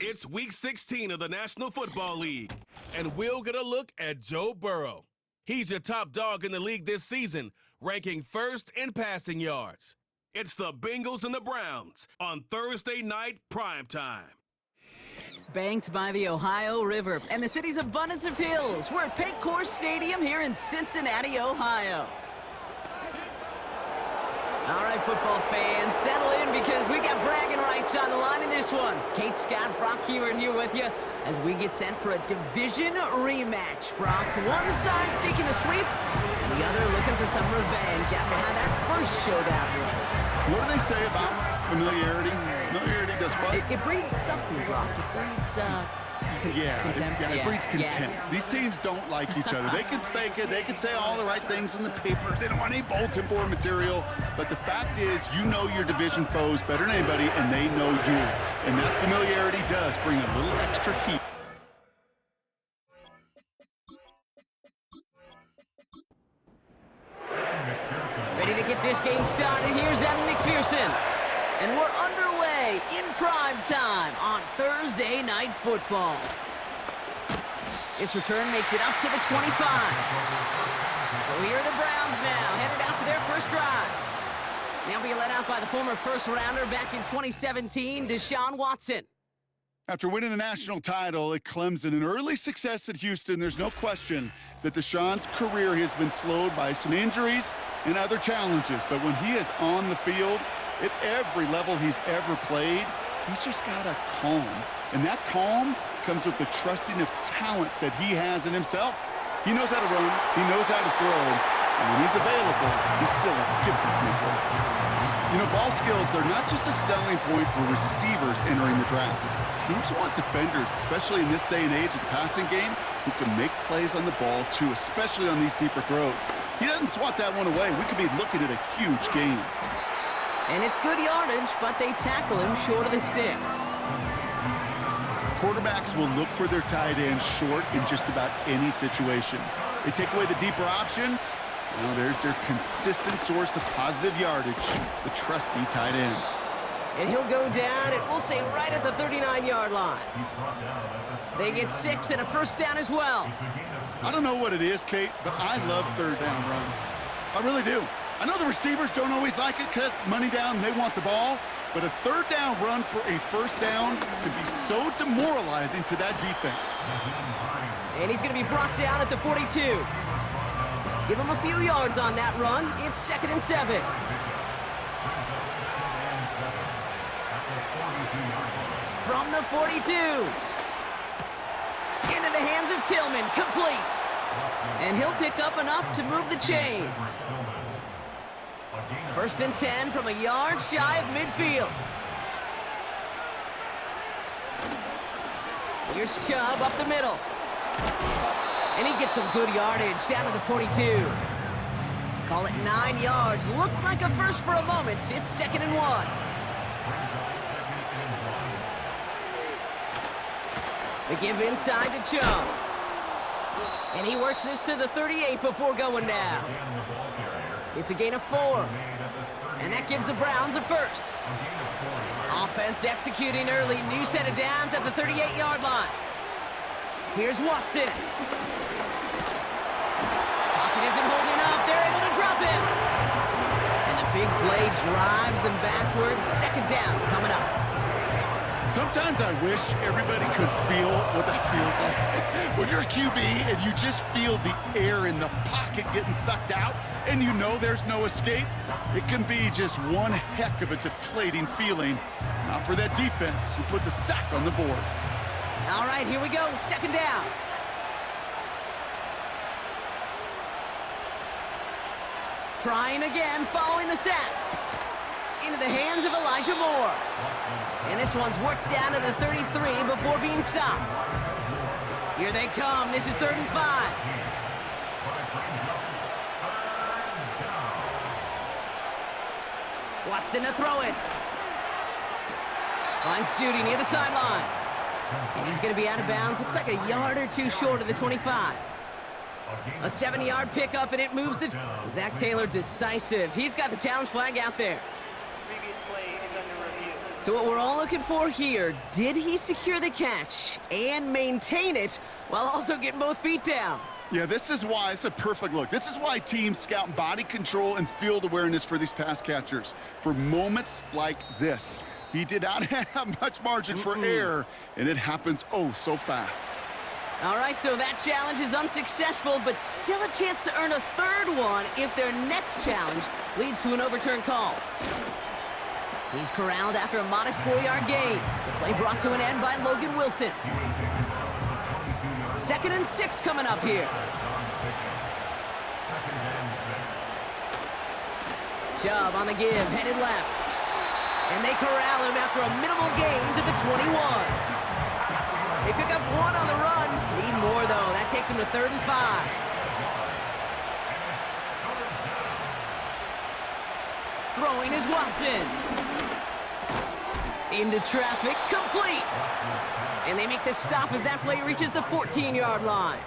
It's Week 16 of the National Football League, and we'll get a look at Joe Burrow. He's your top dog in the league this season, ranking first in passing yards. It's the Bengals and the Browns on Thursday night primetime. Banked by the Ohio River and the city's abundance of hills, we're at Paycor Stadium here in Cincinnati, Ohio. All right, football fans, settle in because we got bragging rights on the line in this one. Kate Scott, Brock Heward here with you as we get set for a division rematch. Brock, one side seeking a sweep, and the other looking for some revenge after how that first showdown went. What do they say about familiarity? Familiarity does what? It breeds something, Brock. It breeds, contempt. It breeds contempt. Yeah. These teams don't like each other. They can fake it. They can say all the right things in the papers. They don't want any bulletin board material. But the fact is, you know your division foes better than anybody, and they know you. And that familiarity does bring a little extra heat. Ready to get this game started. Here's Evan McPherson. And we're underway in prime time on Thursday Night Football. This return makes it up to the 25. So here are the Browns now, headed out for their first drive. They'll be led out by the former first-rounder back in 2017, Deshaun Watson. After winning the national title at Clemson and early success at Houston, there's no question that Deshaun's career has been slowed by some injuries and other challenges. But when he is on the field, at every level he's ever played, he's just got a calm. And that calm comes with the trusting of talent that he has in himself. He knows how to run, he knows how to throw, and when he's available, he's still a difference maker. You know, ball skills are not just a selling point for receivers entering the draft. Teams want defenders, especially in this day and age of the passing game, who can make plays on the ball too, especially on these deeper throws. He doesn't swat that one away. We could be looking at a huge game. And it's good yardage, but they tackle him short of the sticks. Quarterbacks will look for their tight end short in just about any situation. They take away the deeper options. Well, there's their consistent source of positive yardage, the trusty tight end. And he'll go down, and we'll say right at the 39-yard line. They get 6 and a first down as well. I don't know what it is, Kate, but I love third down runs. I really do. I know the receivers don't always like it because money down and they want the ball, but a third down run for a first down could be so demoralizing to that defense. And he's going to be brought down at the 42. Give him a few yards on that run. It's 2nd and 7. From the 42. Into the hands of Tillman, complete. And he'll pick up enough to move the chains. 1st and 10 from a yard shy of midfield. Here's Chubb up the middle. And he gets some good yardage down to the 42. Call it 9 yards. Looked like a first for a moment. It's 2nd and 1. They give inside to Chubb. And he works this to the 38 before going down. It's a gain of 4. And that gives the Browns a first. Offense executing early. New set of downs at the 38-yard line. Here's Watson. Pocket isn't holding up. They're able to drop him. And the big play drives them backwards. 2nd down coming up. Sometimes I wish everybody could feel what that feels like. When you're a QB and you just feel the air in the pocket getting sucked out and you know there's no escape, it can be just one heck of a deflating feeling. Not for that defense who puts a sack on the board. All right, here we go. 2nd down. Trying again following the sack. Into the hands of Elijah Moore. And this one's worked down to the 33 before being stopped. Here they come. This is 3rd and 5. Watson to throw it. Finds Judy near the sideline. And he's going to be out of bounds. Looks like a yard or two short of the 25. A 70-yard pickup, and it moves the... Zach Taylor decisive. He's got the challenge flag out there. So what we're all looking for here, did he secure the catch and maintain it while also getting both feet down? Yeah, this is why it's a perfect look. This is why teams scout body control and field awareness for these pass catchers. For moments like this, he did not have much margin for error, and it happens oh so fast. All right, so that challenge is unsuccessful, but still a chance to earn a third one if their next challenge leads to an overturned call. He's corralled after a modest 4-yard gain. The play brought to an end by Logan Wilson. 2nd and 6 coming up here. Chubb on the give, headed left. And they corral him after a minimal gain to the 21. They pick up 1 on the run. Need more, though. That takes him to 3rd and 5. Throwing is Watson. Into traffic, complete. And they make the stop as that play reaches the 14-yard line.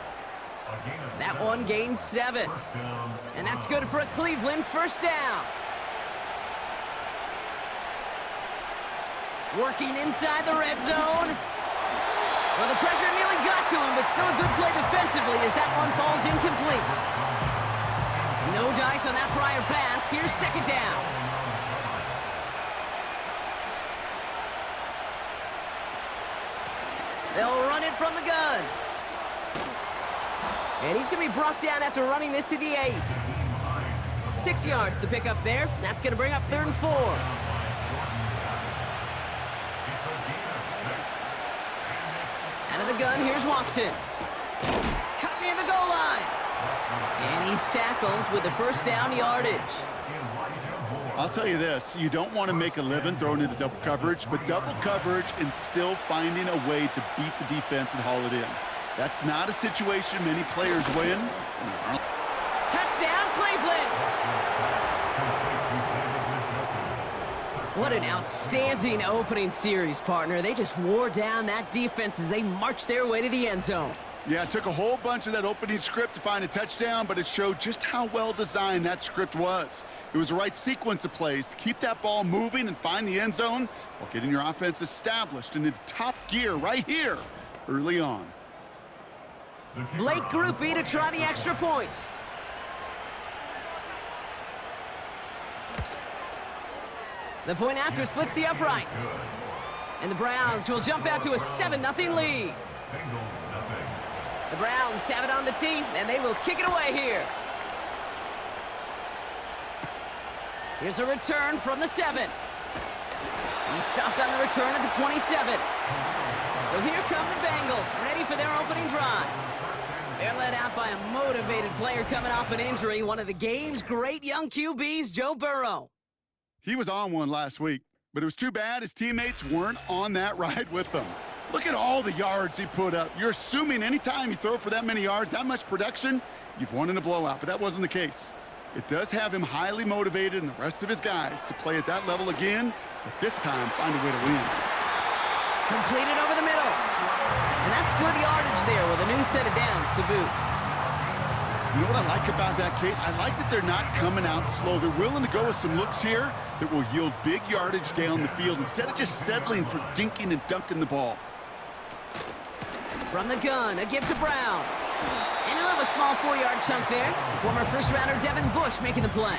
That one gains 7. And that's good for a Cleveland first down. Working inside the red zone. Well, the pressure nearly got to him, but still a good play defensively as that one falls incomplete. No dice on that prior pass. Here's 2nd down. They'll run it from the gun. And he's going to be brought down after running this to the 8. 6 yards the pickup there. That's going to bring up 3rd and 4. Out of the gun, here's Watson. Cut near the goal line. And he's tackled with the first down yardage. I'll tell you this, you don't want to make a living throwing into double coverage, but double coverage and still finding a way to beat the defense and haul it in. That's not a situation many players win. Touchdown, Cleveland! What an outstanding opening series, partner. They just wore down that defense as they marched their way to the end zone. Yeah, it took a whole bunch of that opening script to find a touchdown, but it showed just how well designed that script was. It was the right sequence of plays to keep that ball moving and find the end zone while getting your offense established and into top gear right here early on. Blake Groupie to try the extra point. The point after splits the uprights. And the Browns will jump out to a 7-0 lead. The Browns have it on the tee, and they will kick it away here. Here's a return from the 7. He stopped on the return at the 27. So here come the Bengals, ready for their opening drive. They're led out by a motivated player coming off an injury, one of the game's great young QBs, Joe Burrow. He was on one last week, but it was too bad his teammates weren't on that ride with them. Look at all the yards he put up. You're assuming anytime you throw for that many yards, that much production, you've won in a blowout, but that wasn't the case. It does have him highly motivated and the rest of his guys to play at that level again, but this time find a way to win. Completed over the middle. And that's good yardage there with a new set of downs to boot. You know what I like about that, Kate? I like that they're not coming out slow. They're willing to go with some looks here that will yield big yardage down the field instead of just settling for dinking and dunking the ball. From the gun, a give to Brown. And he'll have a small 4-yard chunk there. Former first-rounder Devin Bush making the play.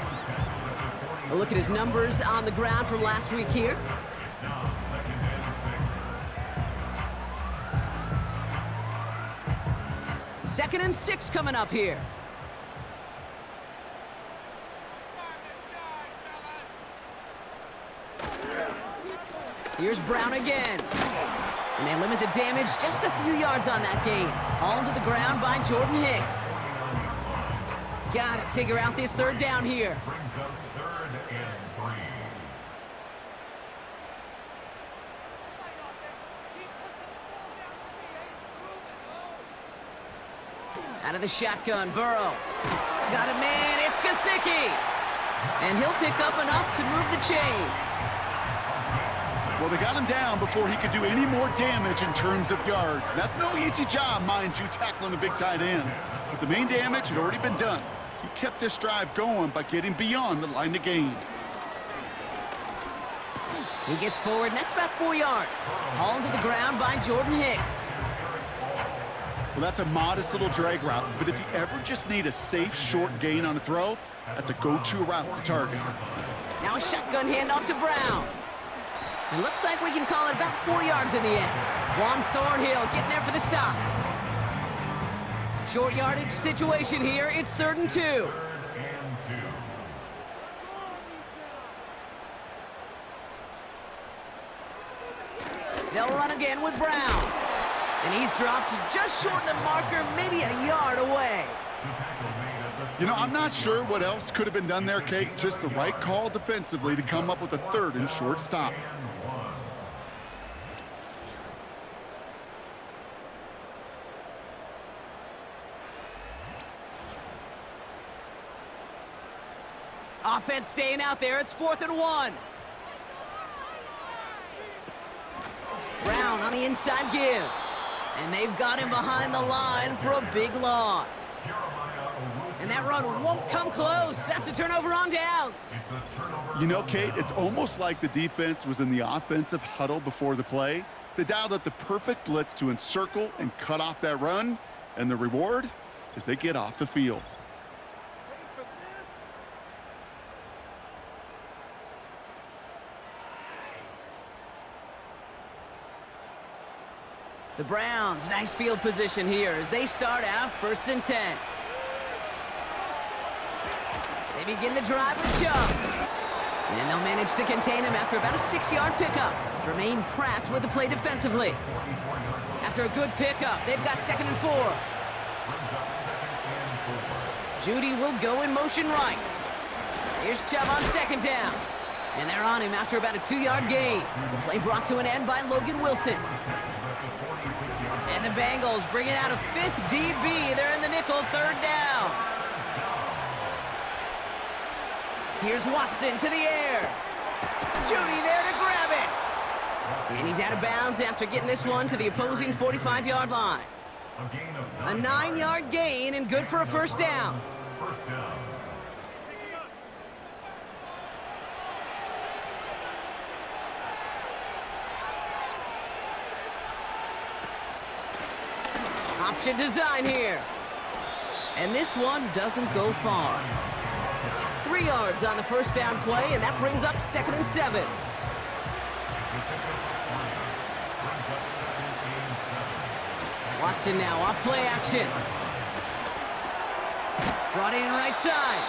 A look at his numbers on the ground from last week here. Second and 6 coming up here. Here's Brown again. And they limit the damage just a few yards on that gain. Hauled to the ground by Jordan Hicks. Got to figure out this 3rd down here. Brings up 3rd and 3. Out of the shotgun, Burrow. Got a man, it's Gesicki. And he'll pick up enough to move the chains. Well, they got him down before he could do any more damage in terms of yards. That's no easy job, mind you, tackling a big tight end. But the main damage had already been done. He kept this drive going by getting beyond the line to gain. He gets forward, and that's about 4 yards. Hauled to the ground by Jordan Hicks. Well, that's a modest little drag route, but if you ever just need a safe, short gain on a throw, that's a go-to route to target. Now a shotgun handoff to Brown. It looks like we can call it about 4 yards in the end. Juan Thornhill getting there for the stop. Short yardage situation here. It's 3rd and 2. 3rd and 2. They'll run again with Brown. And he's dropped just short of the marker, maybe a yard away. You know, I'm not sure what else could have been done there, Kate. Just the right call defensively to come up with a 3rd and short stop. Offense staying out there. It's 4th and 1. Brown on the inside give. And they've got him behind the line for a big loss. And that run won't come close. That's a turnover on downs. You know, Kate, it's almost like the defense was in the offensive huddle before the play. They dialed up the perfect blitz to encircle and cut off that run. And the reward is they get off the field. The Browns, nice field position here as they start out 1st and 10. They begin the drive with Chubb. And they'll manage to contain him after about a 6-yard pickup. Jermaine Pratt with the play defensively. After a good pickup, they've got 2nd and 4. Judy will go in motion right. Here's Chubb on 2nd down. And they're on him after about a 2-yard gain. The play brought to an end by Logan Wilson. And the Bengals bringing out a 5th DB. They're in the nickel, 3rd down. Here's Watson to the air. Judy there to grab it. And he's out of bounds after getting this one to the opposing 45-yard line. A 9-yard gain and good for a 1st down. Option design here. And this one doesn't go far. 3 yards on the 1st down play, and that brings up 2nd and 7. Watson now off play action. Brought in right side.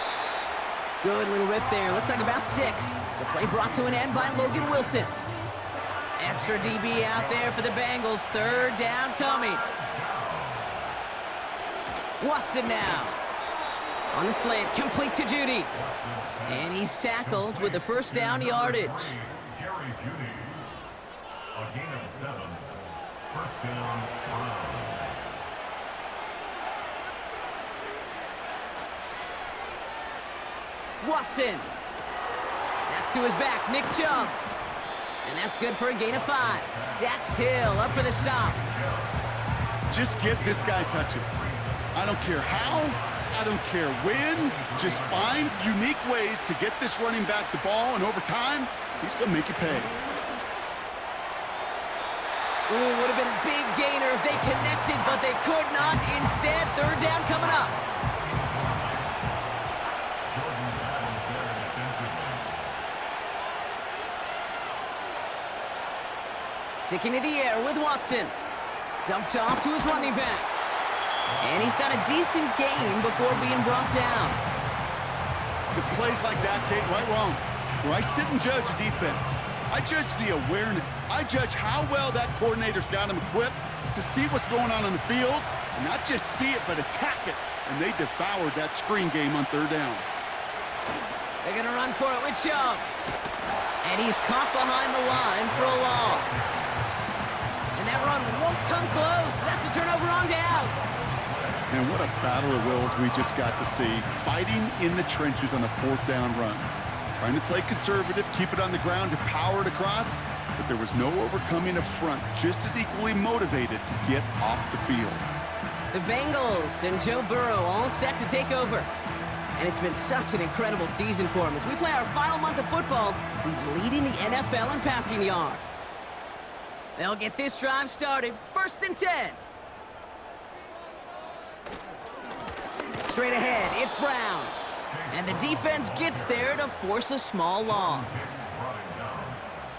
Good little rip there. Looks like about 6. The play brought to an end by Logan Wilson. Extra DB out there for the Bengals. 3rd down coming. Watson now. On the slant, complete to Judy. And he's tackled with the 1st down yardage. Jerry Judy. A gain of 7. 1st down, Brown. Watson. That's to his back, Nick Chubb. And that's good for a gain of 5. Dax Hill up for the stop. Just get this guy touches. I don't care how, I don't care when. Just find unique ways to get this running back the ball, and over time, he's going to make you pay. Ooh, would have been a big gainer if they connected, but they could not. Instead, 3rd down coming up. Sticking to the air with Watson. Dumped off to his running back. And he's got a decent gain before being brought down. It's plays like that, Kate, right wrong. Where I sit and judge a defense. I judge the awareness. I judge how well that coordinator's got him equipped to see what's going on the field, and not just see it, but attack it. And they devoured that screen game on 3rd down. They're going to run for it with Chubb. And he's caught behind the line for a loss. And that run won't come close. That's a turnover on downs. And what a battle of wills we just got to see. Fighting in the trenches on a 4th down run. Trying to play conservative, keep it on the ground to power it across, but there was no overcoming a front just as equally motivated to get off the field. The Bengals and Joe Burrow all set to take over. And it's been such an incredible season for him. As we play our final month of football, he's leading the NFL in passing yards. They'll get this drive started. 1st and 10. Straight ahead, it's Brown. And the defense gets there to force a small loss.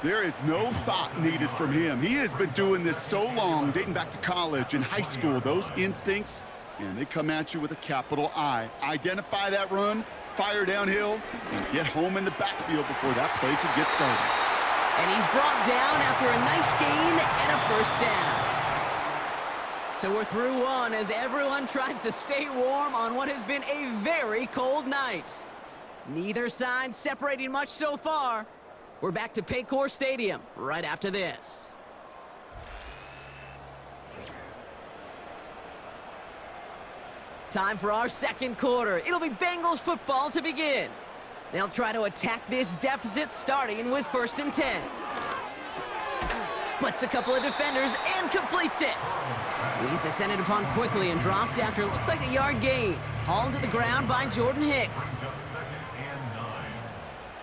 There is no thought needed from him. He has been doing this so long, dating back to college and high school. Those instincts, and they come at you with a capital I. Identify that run, fire downhill, and get home in the backfield before that play could get started. And he's brought down after a nice gain and a 1st down. So we're through one as everyone tries to stay warm on what has been a very cold night. Neither side separating much so far. We're back to Paycor Stadium right after this. Time for our 2nd quarter. It'll be Bengals football to begin. They'll try to attack this deficit starting with 1st and 10. Splits a couple of defenders and completes it. He's descended upon quickly and dropped after it looks like a yard gain. Hauled to the ground by Jordan Hicks. 2nd and 9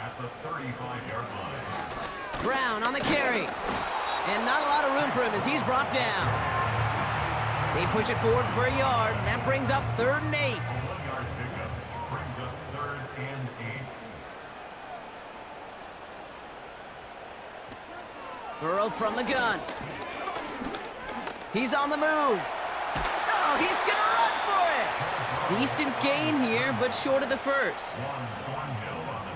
at the 35-yard line. Brown on the carry. And not a lot of room for him as he's brought down. They push it forward for a yard. That brings up 3rd and 8. 1-yard pickup brings up 3rd and 8. Burrow from the gun. He's on the move. Oh, he's going to run for it. Decent gain here, but short of the 1st.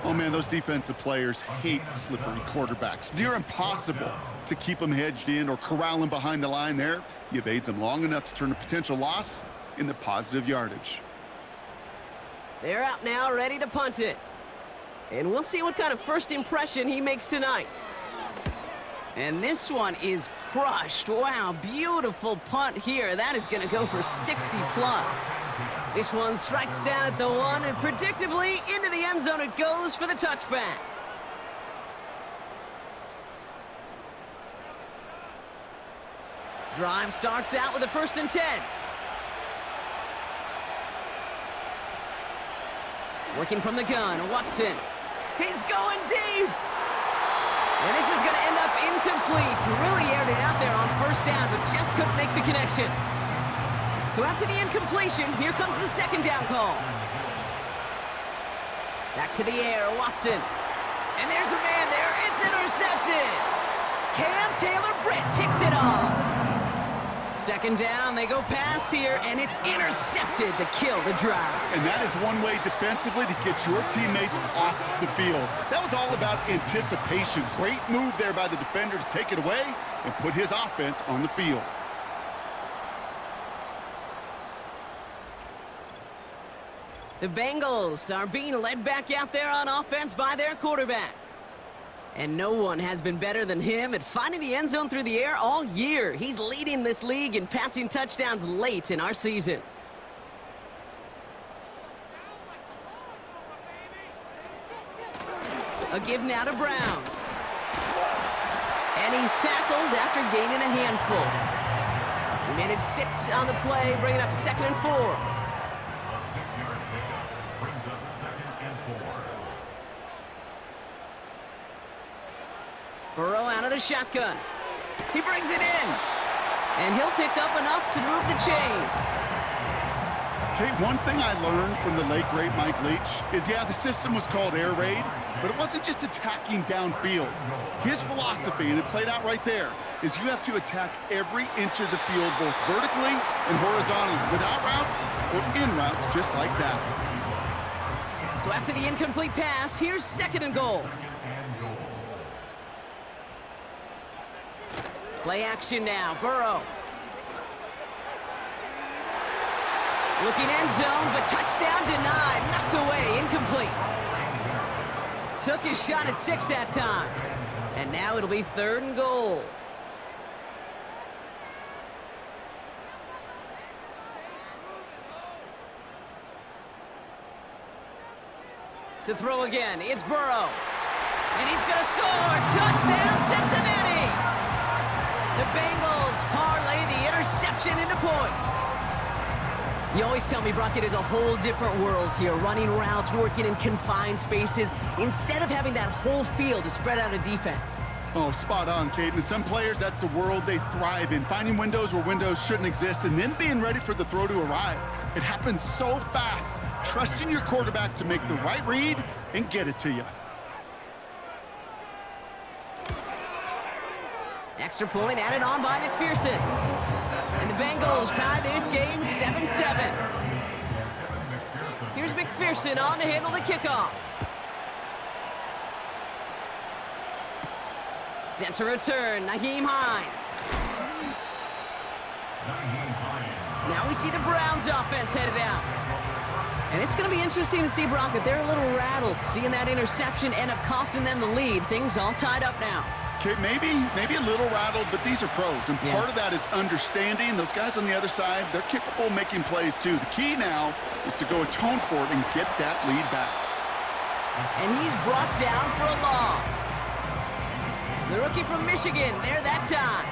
Oh, man, those defensive players hate slippery quarterbacks. Near impossible to keep them hedged in or corral them behind the line there. He evades them long enough to turn a potential loss into positive yardage. They're out now, ready to punt it. And we'll see what kind of first impression he makes tonight. And this one is crushed. Wow, beautiful punt here. That is going to go for 60+. This one strikes down at the 1, and predictably into the end zone it goes for the touchback. Drive starts out with a 1st and 10. Working from the gun, Watson. He's going deep. And this is going to end up incomplete. He really aired it out there on 1st down, but just couldn't make the connection. So after the incompletion, here comes the 2nd down call. Back to the air, Watson. And there's a man there. It's intercepted. Cam Taylor-Britt picks it up. 2nd down, they go pass here, and it's intercepted to kill the drive. And that is one way defensively to get your teammates off the field. That was all about anticipation. Great move there by the defender to take it away and put his offense on the field. The Bengals are being led back out there on offense by their quarterback. And no one has been better than him at finding the end zone through the air all year. He's leading this league in passing touchdowns late in our season. A give now to Brown. And he's tackled after gaining a handful. He managed 6 on the play, bringing up 2nd and 4. A 6-yard pickup brings up 2nd and 4. Burrow out of the shotgun. He brings it in. And he'll pick up enough to move the chains. Okay, one thing I learned from the late, great Mike Leach is, yeah, the system was called air raid, but it wasn't just attacking downfield. His philosophy, and it played out right there, is you have to attack every inch of the field, both vertically and horizontally, without routes or in routes just like that. So after the incomplete pass, here's 2nd and goal. Play action now, Burrow. Looking end zone, but touchdown denied. Knocked away, incomplete. Took his shot at 6 that time. And now it'll be 3rd and goal. To throw again, it's Burrow. And he's gonna score! Touchdown, Cincinnati! The Bengals parlay the interception into points. You always tell me, Brock, it is a whole different world here, running routes, working in confined spaces, instead of having that whole field to spread out a defense. Oh, spot on, Kate. And some players, that's the world they thrive in, finding windows where windows shouldn't exist and then being ready for the throw to arrive. It happens so fast, trusting your quarterback to make the right read and get it to you. Extra point added on by McPherson. And the Bengals tie this game 7-7. Here's McPherson on to handle the kickoff. Sent to return, Nyheim Hines. Now we see the Browns offense headed out. And it's going to be interesting to see, Brock, if they're a little rattled. Seeing that interception end up costing them the lead. Things all tied up now. Okay, maybe a little rattled, but these are pros. And part of that is understanding. Those guys on the other side, they're capable of making plays too. The key now is to go atone for it and get that lead back. And he's brought down for a loss. The rookie from Michigan, there that time.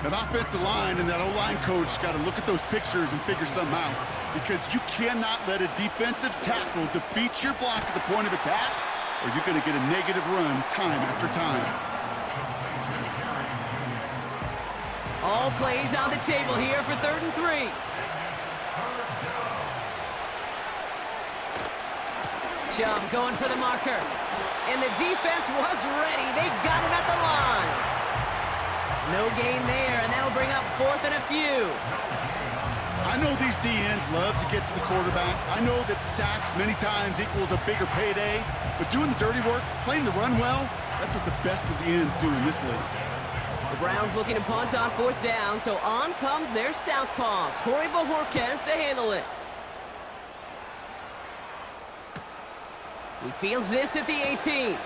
That offensive line and that O-line coach got to look at those pictures and figure something out, because you cannot let a defensive tackle defeat your block at the point of attack, or you're going to get a negative run time after time. All plays on the table here for 3rd and 3. Chubb going for the marker. And the defense was ready. They got him at the line. No gain there, and that'll bring up 4th and a few. I know these DNs love to get to the quarterback. I know that sacks many times equals a bigger payday, but doing the dirty work, playing to run well, that's what the best of the ends do in this league. The Browns looking to punt on 4th down, so on comes their southpaw, Corey Bojorquez, to handle it. He fields this at the 18.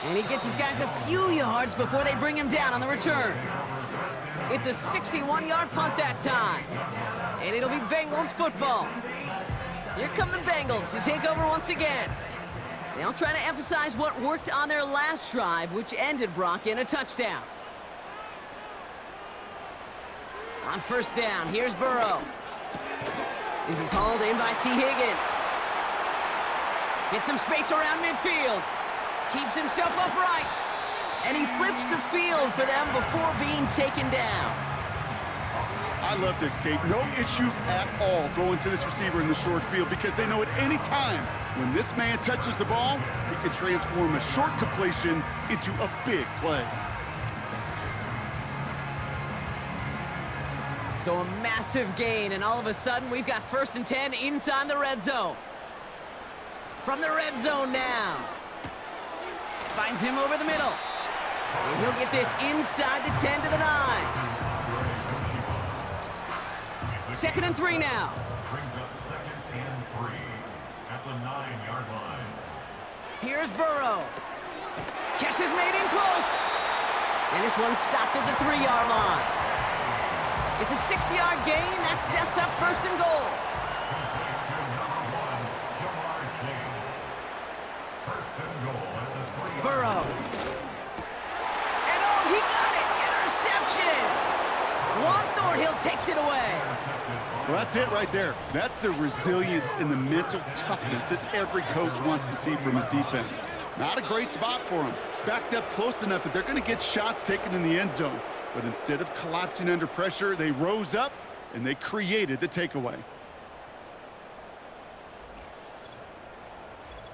And he gets his guys a few yards before they bring him down on the return. It's a 61-yard punt that time. And it'll be Bengals football. Here come the Bengals to take over once again. They'll try to emphasize what worked on their last drive, which ended, Brock, in a touchdown. On 1st down, here's Burrow. This is hauled in by T. Higgins. Gets some space around midfield. Keeps himself upright. And he flips the field for them before being taken down. I love this, Kate. No issues at all going to this receiver in the short field, because they know at any time when this man touches the ball, he can transform a short completion into a big play. So a massive gain, and all of a sudden we've got 1st and 10 inside the red zone. From the red zone now. Finds him over the middle. And he'll get this inside the 10 to the 9. 2nd and 3 now. Brings up 2nd and 3 at the 9-yard line. Here's Burrow. Catch is made in close. And this one's stopped at the 3-yard line. It's a 6-yard gain. That sets up 1st and goal. Burrow. And oh, he got it! Interception! Juan Thornhill takes it away. Well, that's it right there. That's the resilience and the mental toughness that every coach wants to see from his defense. Not a great spot for him. Backed up close enough that they're going to get shots taken in the end zone. But instead of collapsing under pressure, they rose up and they created the takeaway.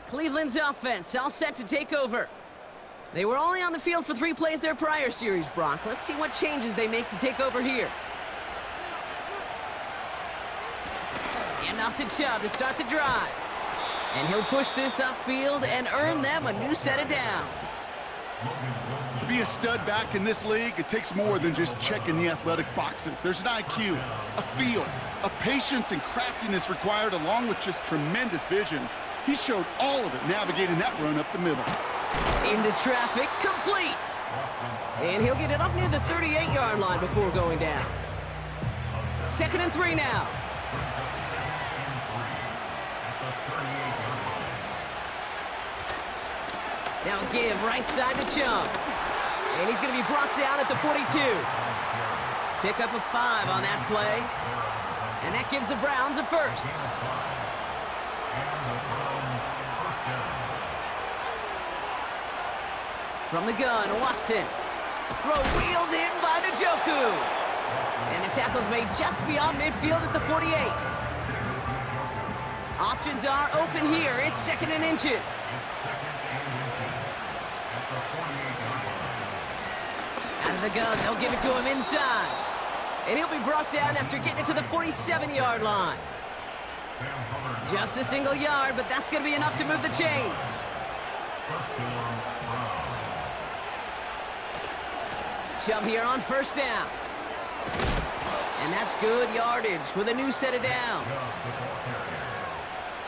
Cleveland's offense all set to take over. They were only on the field for 3 plays their prior series, Brock. Let's see what changes they make to take over here. And off to Chubb to start the drive. And he'll push this upfield and earn them a new set of downs. To be a stud back in this league, it takes more than just checking the athletic boxes. There's an IQ, a feel, a patience and craftiness required, along with just tremendous vision. He showed all of it navigating that run up the middle. Into traffic, complete. And he'll get it up near the 38-yard line before going down. 2nd and 3 now. Now give right side to Chubb. And he's going to be brought down at the 42. Pick up a 5 on that play. And that gives the Browns a first. From the gun, Watson. Throw wheeled in by Njoku. And the tackle's made just beyond midfield at the 48. Options are open here. It's 2nd and inches. Out of the gun, they'll give it to him inside. And he'll be brought down after getting it to the 47-yard line. Just a single yard, but that's going to be enough to move the chains. Chubb here on first down. And that's good yardage with a new set of downs.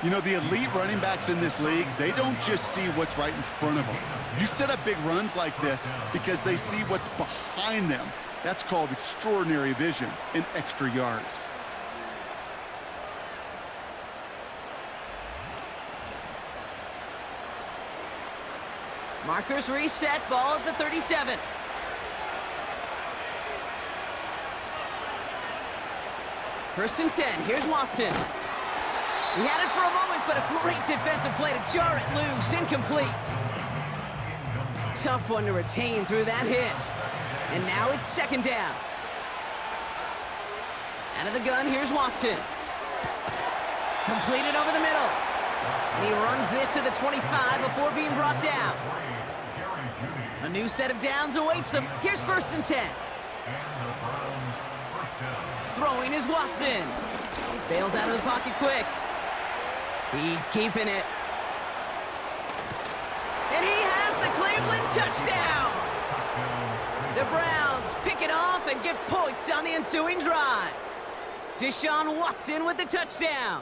You know, the elite running backs in this league, they don't just see what's right in front of them. You set up big runs like this because they see what's behind them. That's called extraordinary vision and extra yards. Markers reset, ball at the 37. First and 10, here's Watson. He had it for a moment, but a great defensive play to jar it loose, incomplete. Tough one to retain through that hit. And now it's 2nd down. Out of the gun, here's Watson. Completed over the middle. And he runs this to the 25 before being brought down. A new set of downs awaits him. Here's 1st and 10. Throwing is Watson. Bails out of the pocket quick. He's keeping it. And he has the Cleveland touchdown. The Browns pick it off and get points on the ensuing drive. Deshaun Watson with the touchdown.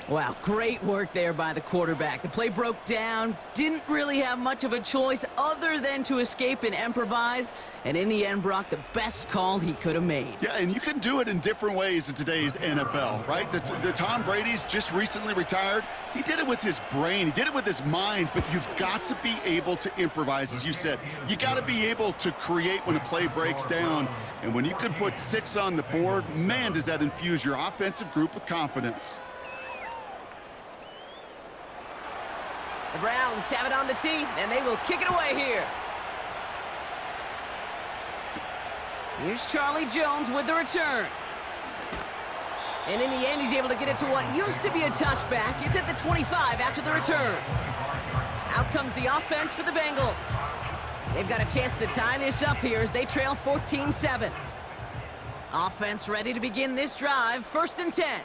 Wow, great work there by the quarterback. The play broke down, didn't really have much of a choice other than to escape and improvise, and in the end, Brock, the best call he could have made. Yeah, and you can do it in different ways in today's NFL, right? The Tom Brady's just recently retired. He did it with his brain. He did it with his mind, but you've got to be able to improvise, as you said. You got to be able to create when a play breaks down, and when you can put 6 on the board, man, does that infuse your offensive group with confidence. The Browns have it on the tee, and they will kick it away here. Here's Charlie Jones with the return. And in the end, he's able to get it to what used to be a touchback. It's at the 25 after the return. Out comes the offense for the Bengals. They've got a chance to tie this up here as they trail 14-7. Offense ready to begin this drive, 1st and 10.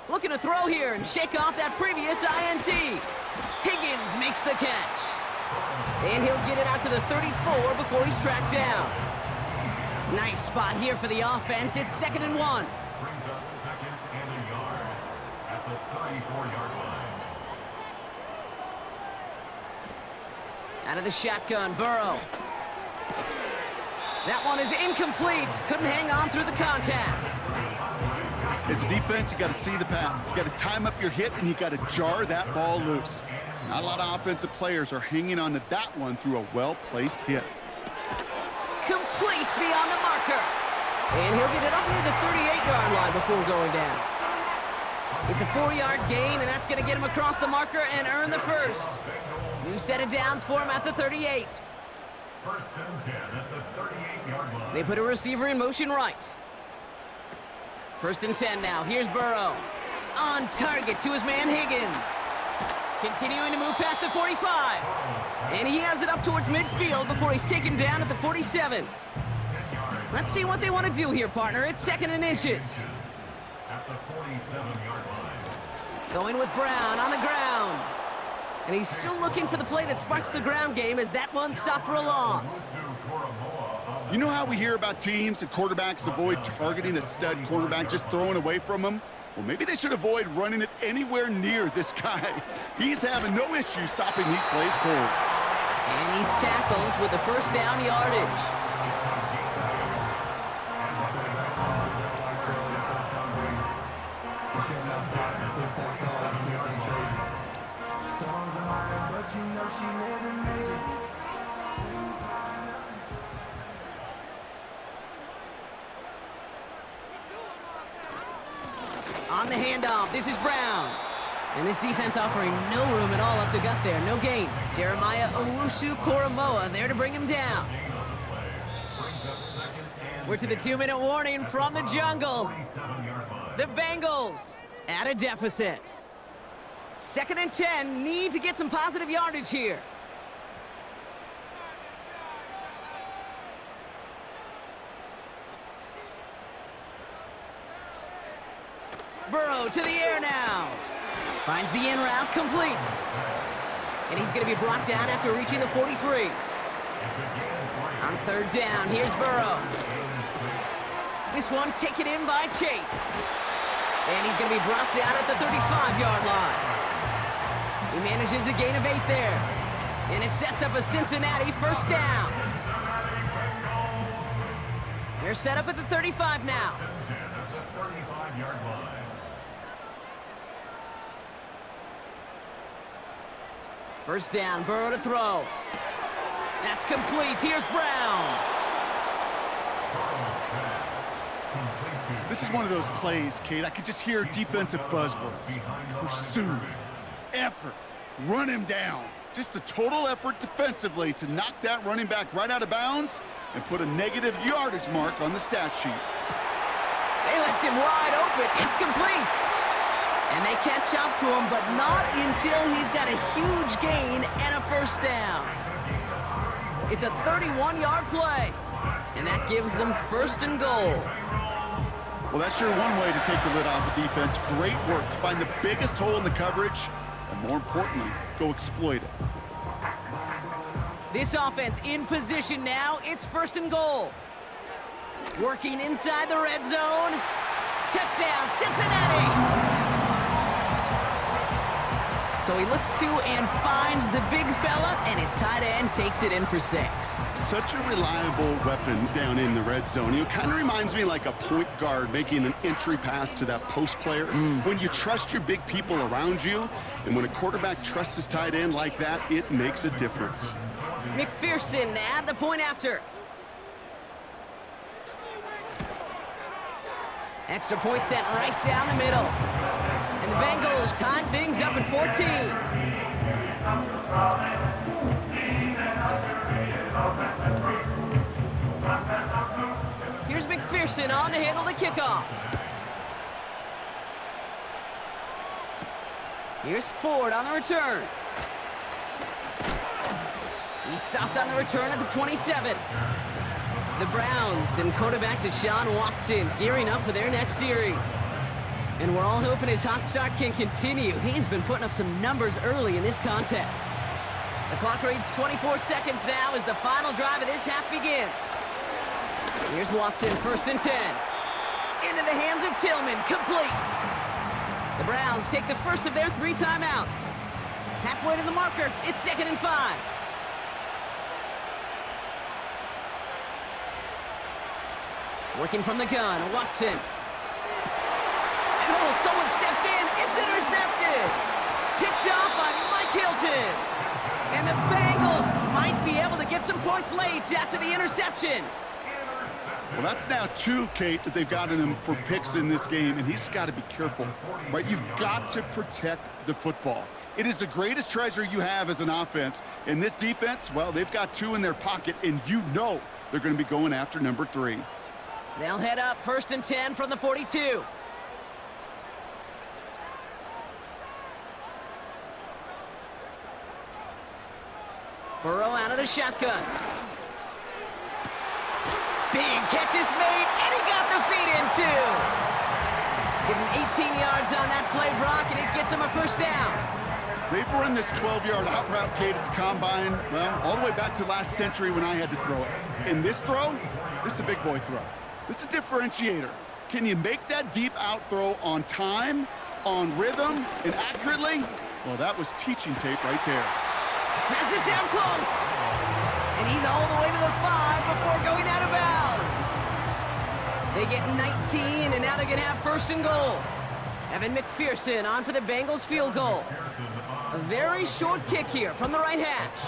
Looking to throw here and shake off that previous INT. Higgins makes the catch. And he'll get it out to the 34 before he's tracked down. Nice spot here for the offense. It's 2nd and 1. Brings up 2nd and a yard at the 34-yard line. Out of the shotgun, Burrow. That one is incomplete. Couldn't hang on through the contact. As a defense, you got to see the pass. You got to time up your hit, and you got to jar that ball loose. Not a lot of offensive players are hanging on to that one through a well-placed hit. Complete beyond the marker. And he'll get it up near the 38-yard line before going down. It's a 4-yard gain, and that's going to get him across the marker and earn the first. New set of downs for him at the 38. 1st and 10 at the 38-yard line. They put a receiver in motion right. 1st and 10 now. Here's Burrow. On target to his man Higgins. Continuing to move past the 45. And he has it up towards midfield before he's taken down at the 47. Let's see what they want to do here, partner. It's 2nd and inches. At the 47-yard line. Going with Brown on the ground. And he's still looking for the play that sparks the ground game as that one stopped for a loss. You know how we hear about teams and quarterbacks avoid targeting a stud cornerback, just throwing away from him? Well, maybe they should avoid running it anywhere near this guy. He's having no issue stopping these plays cold. And he's tackled with the 1st down yardage. On the handoff, this is Brown. And this defense offering no room at all up the gut there. No gain. Jeremiah Owusu-Koramoah there to bring him down. We're to the 2-minute warning from the jungle. The Bengals at a deficit. 2nd and 10, need to get some positive yardage here. Burrow to the air now. Finds the in route complete. And he's going to be brought down after reaching the 43. On 3rd down, here's Burrow. This one taken in by Chase. And he's going to be brought down at the 35-yard line. He manages a gain of 8 there. And it sets up a Cincinnati 1st down. They're set up at the 35 now. 35-yard line. First down, Burrow to throw. That's complete. Here's Brown. This is one of those plays, Kate. I could just hear defensive buzzwords. Pursue, effort, run him down. Just a total effort defensively to knock that running back right out of bounds and put a negative yardage mark on the stat sheet. They left him wide open. It's complete. And they catch up to him, but not until he's got a huge gain and a 1st down. It's a 31-yard play, and that gives them 1st and goal. Well, that's sure one way to take the lid off a defense. Great work to find the biggest hole in the coverage, and more importantly, go exploit it. This offense in position now. It's 1st and goal. Working inside the red zone. Touchdown, Cincinnati! So he looks to and finds the big fella, and his tight end takes it in for 6. Such a reliable weapon down in the red zone. It kind of reminds me like a point guard making an entry pass to that post player. When you trust your big people around you, and when a quarterback trusts his tight end like that, it makes a difference. McPherson at the point after. Extra point set right down the middle. And the Bengals tie things up at 14. Here's McPherson on to handle the kickoff. Here's Ford on the return. He's stopped on the return at the 27. The Browns and quarterback Deshaun Watson gearing up for their next series. And we're all hoping his hot start can continue. He's been putting up some numbers early in this contest. The clock reads 24 seconds now as the final drive of this half begins. Here's Watson, 1st and 10. Into the hands of Tillman, complete. The Browns take the first of their 3 timeouts. Halfway to the marker, it's 2nd and 5. Working from the gun, Watson. And oh, someone stepped in. It's intercepted. Picked up by Mike Hilton. And the Bengals might be able to get some points late after the interception. Well, that's now 2, Kate, that they've gotten him for picks in this game, and he's got to be careful, right? You've got to protect the football. It is the greatest treasure you have as an offense. And this defense, well, they've got 2 in their pocket, and you know they're going to be going after number 3. They'll head up 1st and 10 from the 42. Burrow out of the shotgun. Big catch is made, and he got the feet in too. Give him 18 yards on that play, Brock, and it gets him a 1st down. They've run this 12-yard out route, Kate, at the combine, well, all the way back to last century when I had to throw it. In this throw, this is a big boy throw. This is a differentiator. Can you make that deep out throw on time, on rhythm, and accurately? Well, that was teaching tape right there. Has it down close. And he's all the way to the 5 before going out of bounds. They get 19, and now they're going to have 1st and goal. Evan McPherson on for the Bengals field goal. A very short kick here from the right hash.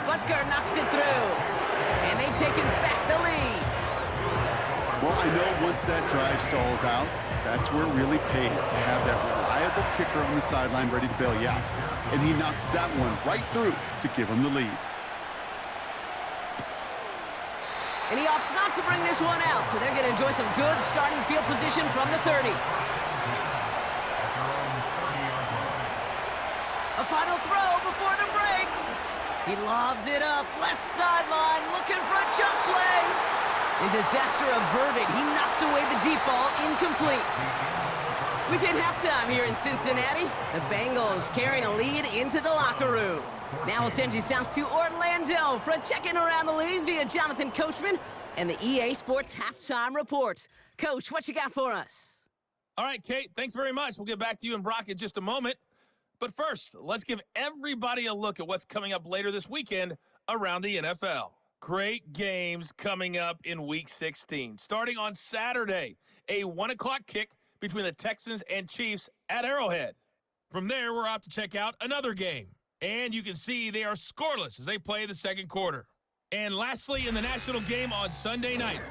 Butker knocks it through. And they've taken back the lead. Well, I know once that drive stalls out, that's where it really pays to have that reliable kicker on the sideline ready to bail you out. And he knocks that one right through to give him the lead. And he opts not to bring this one out, so they're going to enjoy some good starting field position from the 30. A final throw before the break. He lobs it up, left sideline, looking for a jump play. And disaster averted, he knocks away the deep ball, incomplete. We've hit halftime here in Cincinnati. The Bengals carrying a lead into the locker room. Now we'll send you south to Orlando for a check-in around the league via Jonathan Coachman and the EA Sports Halftime Report. Coach, what you got for us? All right, Kate, thanks very much. We'll get back to you and Brock in just a moment. But first, let's give everybody a look at what's coming up later this weekend around the NFL. Great games coming up in Week 16. Starting on Saturday, a 1 o'clock kick between the Texans and Chiefs at Arrowhead. From there, we're off to check out another game. And you can see they are scoreless as they play the second quarter. And lastly, in the national game on Sunday night,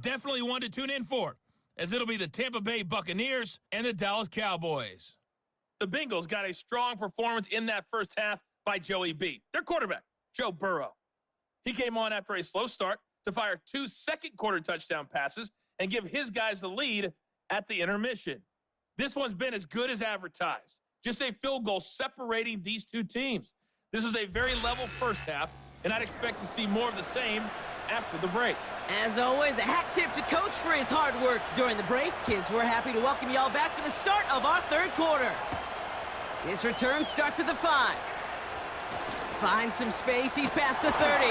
definitely one to tune in for, as it'll be the Tampa Bay Buccaneers and the Dallas Cowboys. The Bengals got a strong performance in that first half by Joey B, their quarterback, Joe Burrow. He came on after a slow start to fire 2 second-quarter touchdown passes and give his guys the lead at the intermission. This one's been as good as advertised. Just a field goal separating these two teams. This was a very level first half, and I'd expect to see more of the same after the break. As always, a hat tip to Coach for his hard work during the break, as we're happy to welcome y'all back for the start of our third quarter. His return starts at the 5. Finds some space, he's past the 30.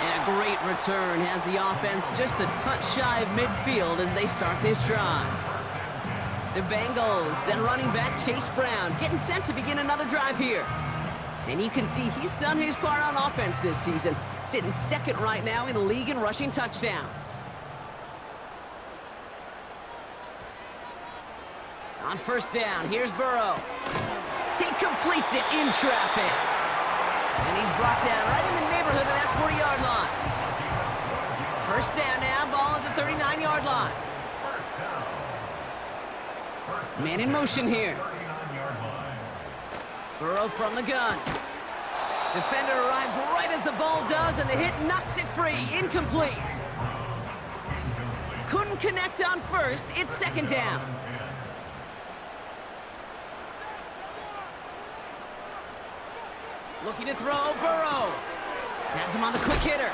And a great return has the offense just a touch shy of midfield as they start this drive. The Bengals and running back Chase Brown getting set to begin another drive here. And you can see he's done his part on offense this season, sitting second right now in the league in rushing touchdowns. On first down, here's Burrow. He completes it in traffic. And he's brought down right in the neighborhood of that 40-yard line. First down now, ball at the 39-yard line. Man in motion here. Burrow from the gun. Defender arrives right as the ball does, and the hit knocks it free. Incomplete. Couldn't connect on first. It's second down. Looking to throw, Burrow. Has him on the quick hitter.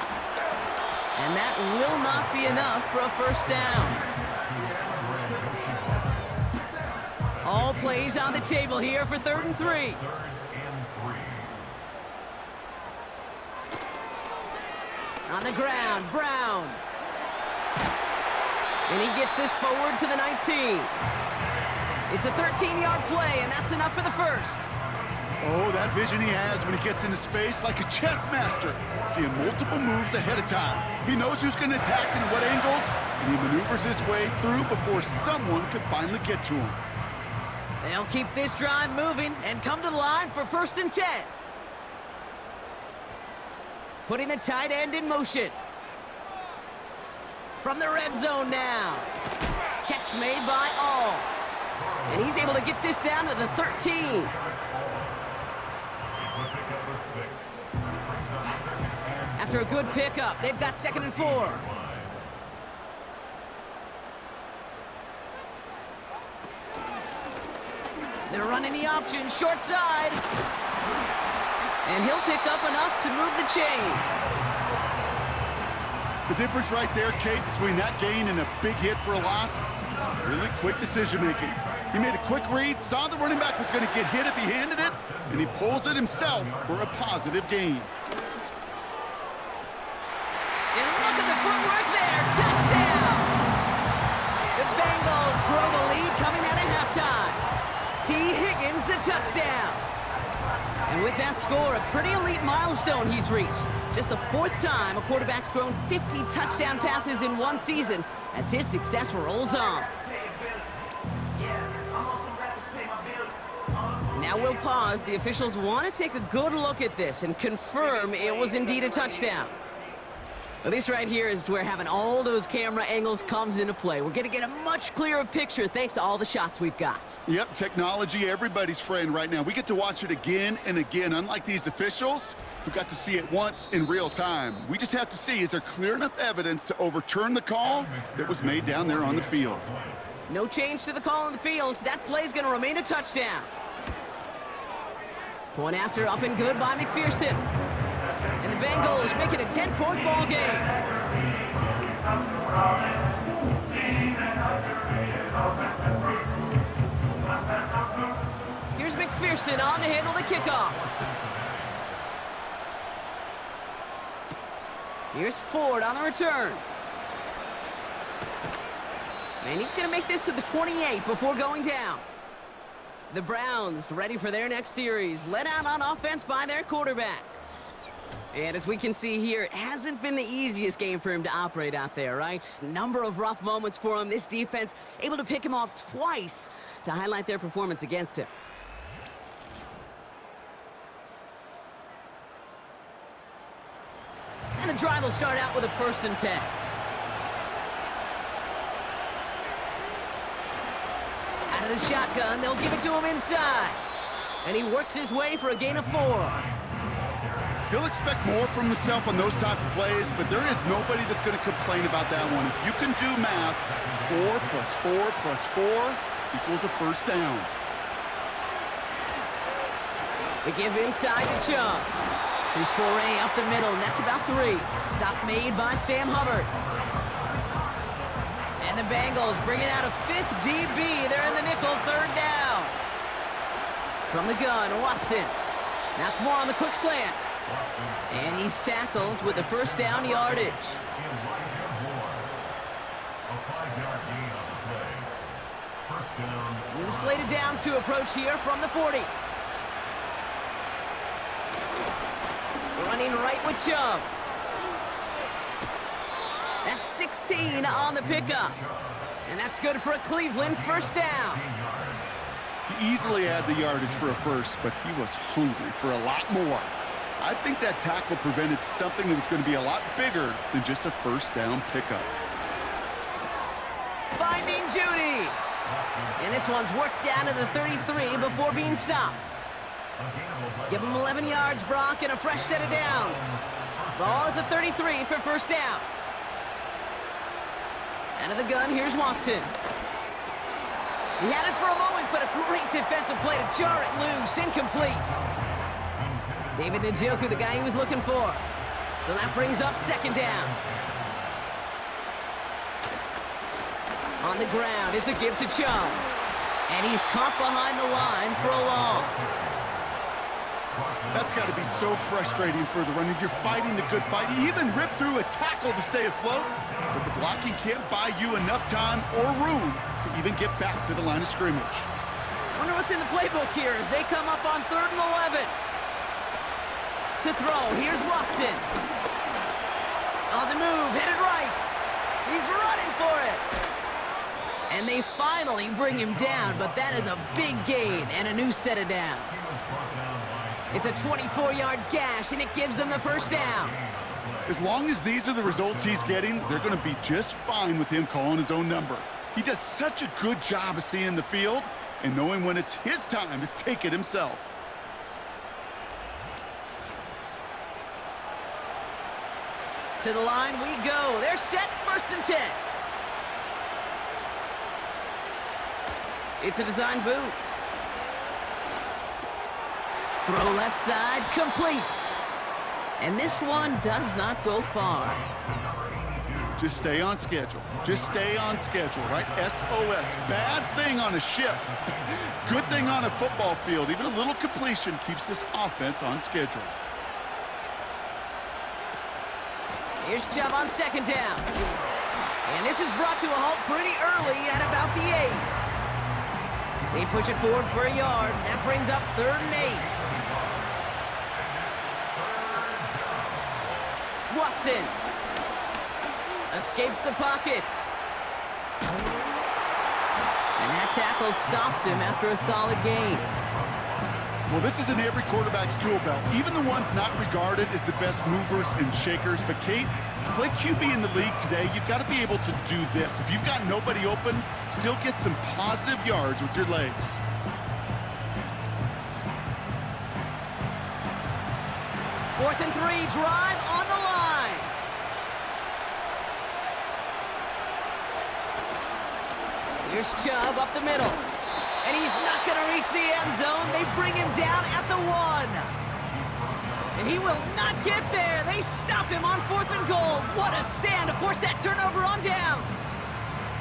And that will not be enough for a first down. All plays on the table here for 3rd and 3. On the ground, Brown. And he gets this forward to the 19. It's a 13-yard play, and that's enough for the first. Oh, that vision he has when he gets into space like a chess master, seeing multiple moves ahead of time. He knows who's going to attack and what angles, and he maneuvers his way through before someone can finally get to him. They'll keep this drive moving and come to the line for 1st and 10. Putting the tight end in motion. From the red zone now. Catch made by All. And he's able to get this down to the 13. After a good pickup, they've got 2nd and 4. They're running the option, short side. And he'll pick up enough to move the chains. The difference right there, Kate, between that gain and a big hit for a loss is really quick decision-making. He made a quick read, saw the running back was going to get hit if he handed it, and he pulls it himself for a positive gain. And look at the footwork there, touchdown! The Bengals grow the lead coming out of halftime. T. Higgins, the touchdown. And with that score, a pretty elite milestone he's reached. Just the 4th time a quarterback's thrown 50 touchdown passes in one season as his success rolls on. Now we'll pause. The officials want to take a good look at this and confirm it was indeed a touchdown. Well, this right here is where having all those camera angles comes into play. We're going to get a much clearer picture thanks to all the shots we've got. Yep, technology, everybody's friend right now. We get to watch it again and again. Unlike these officials, who got to see it once in real time. We just have to see, is there clear enough evidence to overturn the call that was made down there on the field? No change to the call on the field. That play's going to remain a touchdown. Point after up and good by McPherson. And the Bengals make it a 10-point ball game. Here's McPherson on to handle the kickoff. Here's Ford on the return. And he's going to make this to the 28 before going down. The Browns ready for their next series, led out on offense by their quarterback. And as we can see here, it hasn't been the easiest game for him to operate out there, right? Number of rough moments for him. This defense able to pick him off twice to highlight their performance against him. And the drive will start out with a 1st and 10. Out of the shotgun, they'll give it to him inside. And he works his way for a gain of 4. He'll expect more from himself on those type of plays, but there is nobody that's going to complain about that one. If you can do math, 4 plus 4 plus 4 equals a 1st down. They give inside to Chubb. His foray up the middle, and that's about 3. Stop made by Sam Hubbard. And the Bengals bringing out a 5th DB. They're in the nickel, 3rd down. From the gun, Watson. That's more on the quick slant. And he's tackled with the 1st down yardage. New slated downs to approach here from the 40. Running right with Chubb. That's 16 on the pickup. And that's good for a Cleveland 1st down. He easily had the yardage for a 1st, but he was hungry for a lot more. I think that tackle prevented something that was going to be a lot bigger than just a 1st down pickup. Finding Judy. And this one's worked down to the 33 before being stopped. Give him 11 yards, Brock, and a fresh set of downs. Ball at the 33 for 1st down. Out of the gun, here's Watson. He had it for a moment, but a great defensive play to jar it loose. Incomplete. David Njoku, the guy he was looking for. So that brings up 2nd down. On the ground, it's a give to Chubb. And he's caught behind the line for a loss. That's got to be so frustrating for the runner. You're fighting the good fight. You even ripped through a tackle to stay afloat, but the blocking can't buy you enough time or room to even get back to the line of scrimmage. Wonder what's in the playbook here as they come up on 3rd and 11. To throw, here's Watson. On the move, headed right. He's running for it. And they finally bring him down, but that is a big gain and a new set of downs. It's a 24-yard gash, and it gives them the 1st down. As long as these are the results he's getting, they're going to be just fine with him calling his own number. He does such a good job of seeing the field and knowing when it's his time to take it himself. To the line we go. They're set, 1st and 10. It's a design boot. Throw left side, complete. And this one does not go far. Just stay on schedule. Just stay on schedule, right? SOS. Bad thing on a ship. Good thing on a football field. Even a little completion keeps this offense on schedule. Here's Chubb on 2nd down. And this is brought to a halt pretty early at about the 8. They push it forward for a yard. That brings up 3rd and 8. Watson escapes the pocket. And that tackle stops him after a solid gain. Well, this is in every quarterback's tool belt, even the ones not regarded as the best movers and shakers. But, Kate, to play QB in the league today, you've got to be able to do this. If you've got nobody open, still get some positive yards with your legs. Fourth and 3, drive on the line. Here's Chubb up the middle. And he's not going to reach the end zone. They bring him down at the 1. And he will not get there. They stop him on 4th and goal. What a stand to force that turnover on downs.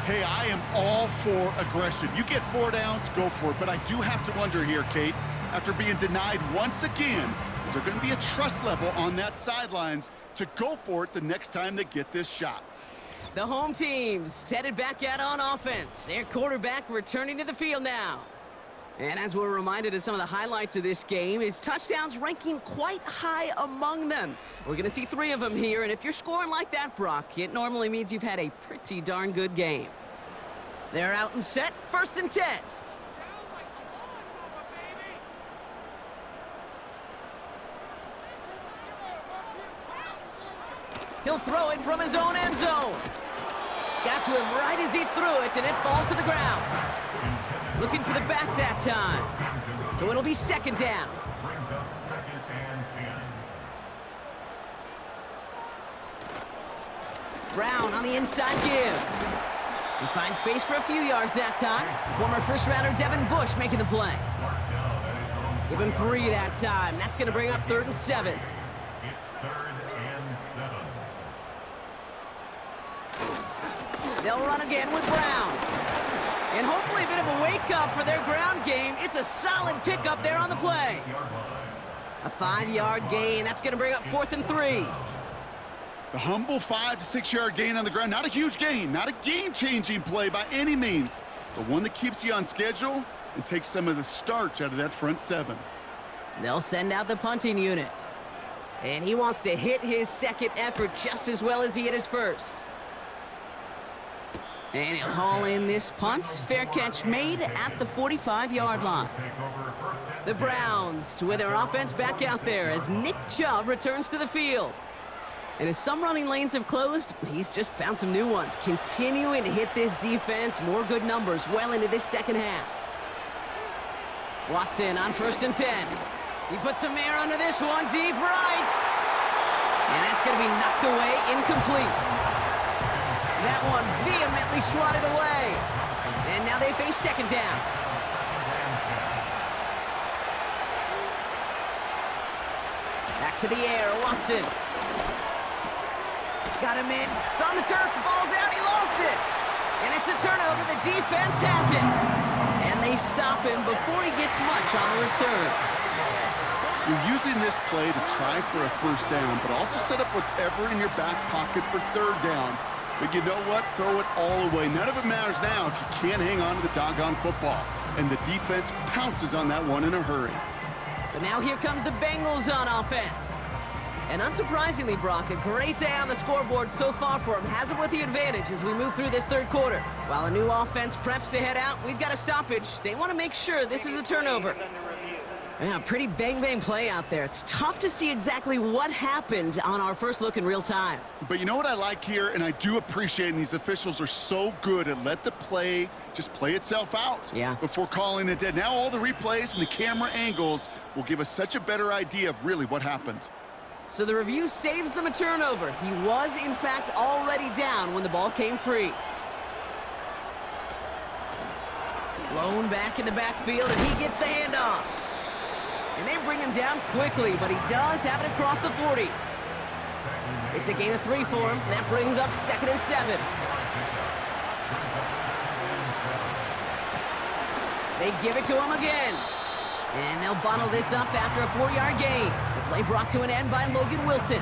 Hey, I am all for aggression. You get 4 downs, go for it. But I do have to wonder here, Kate, after being denied once again, is there going to be a trust level on that sidelines to go for it the next time they get this shot? The home team's headed back out on offense. Their quarterback returning to the field now. And as we're reminded of some of the highlights of this game, his touchdowns ranking quite high among them. We're going to see 3 of them here, and if you're scoring like that, Brock, it normally means you've had a pretty darn good game. They're out and set, 1st and 10. He'll throw it from his own end zone. Got to him right as he threw it, and it falls to the ground. Looking for the back that time. So it'll be 2nd down. Brings up 2nd and 10. Brown on the inside give. He finds space for a few yards that time. Former first-rounder Devin Bush making the play. Give him 3 that time. That's going to bring up 3rd and 7. It's 3rd and 7. They'll run again with Brown. And hopefully a bit of a wake-up for their ground game. It's a solid pickup there on the play. A 5-yard gain. That's going to bring up 4th and 3. The humble 5 to 6 yard gain on the ground. Not a huge gain, not a game-changing play by any means, but one that keeps you on schedule and takes some of the starch out of that front 7. They'll send out the punting unit. And he wants to hit his 2nd effort just as well as he hit his 1st. And he'll haul in this punt. Fair catch made at the 45-yard line. The Browns with their offense back out there as Nick Chubb returns to the field. And as some running lanes have closed, he's just found some new ones. Continuing to hit this defense, more good numbers well into this 2nd half. Watson on 1st and 10. He puts some air under this one, deep right. And that's going to be knocked away, incomplete. That one vehemently swatted away. And now they face 2nd down. Back to the air, Watson. Got him in. It's on the turf. The ball's out. He lost it. And it's a turnover. The defense has it. And they stop him before he gets much on the return. You're using this play to try for a 1st down, but also set up whatever in your back pocket for 3rd down. But you know what? Throw it all away. None of it matters now if you can't hang on to the doggone football. And the defense pounces on that one in a hurry. So now here comes the Bengals on offense. And unsurprisingly, Brock, a great day on the scoreboard so far for him. Has him with the advantage as we move through this 3rd quarter. While a new offense preps to head out, we've got a stoppage. They want to make sure this is a turnover. Yeah, pretty bang-bang play out there. It's tough to see exactly what happened on our first look in real time. But you know what I like here, and I do appreciate, and these officials are so good at let the play just play itself out before calling it dead. Now all the replays and the camera angles will give us such a better idea of really what happened. So the review saves them a turnover. He was, in fact, already down when the ball came free. Blown back in the backfield, and he gets the handoff. And they bring him down quickly, but he does have it across the 40. It's a gain of 3 for him. That brings up 2nd and 7. They give it to him again. And they'll bottle this up after a 4-yard gain. The play brought to an end by Logan Wilson.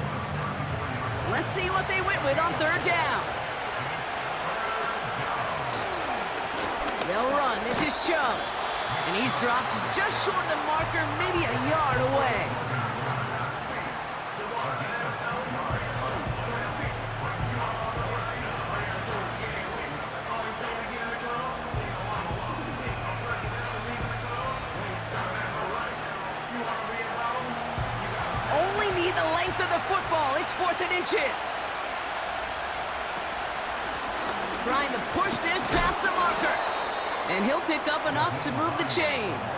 Let's see what they went with on 3rd down. They'll run. This is Chubb. And he's dropped just short of the marker, maybe a yard away. inches. Trying to push this past the marker. And he'll pick up enough to move the chains.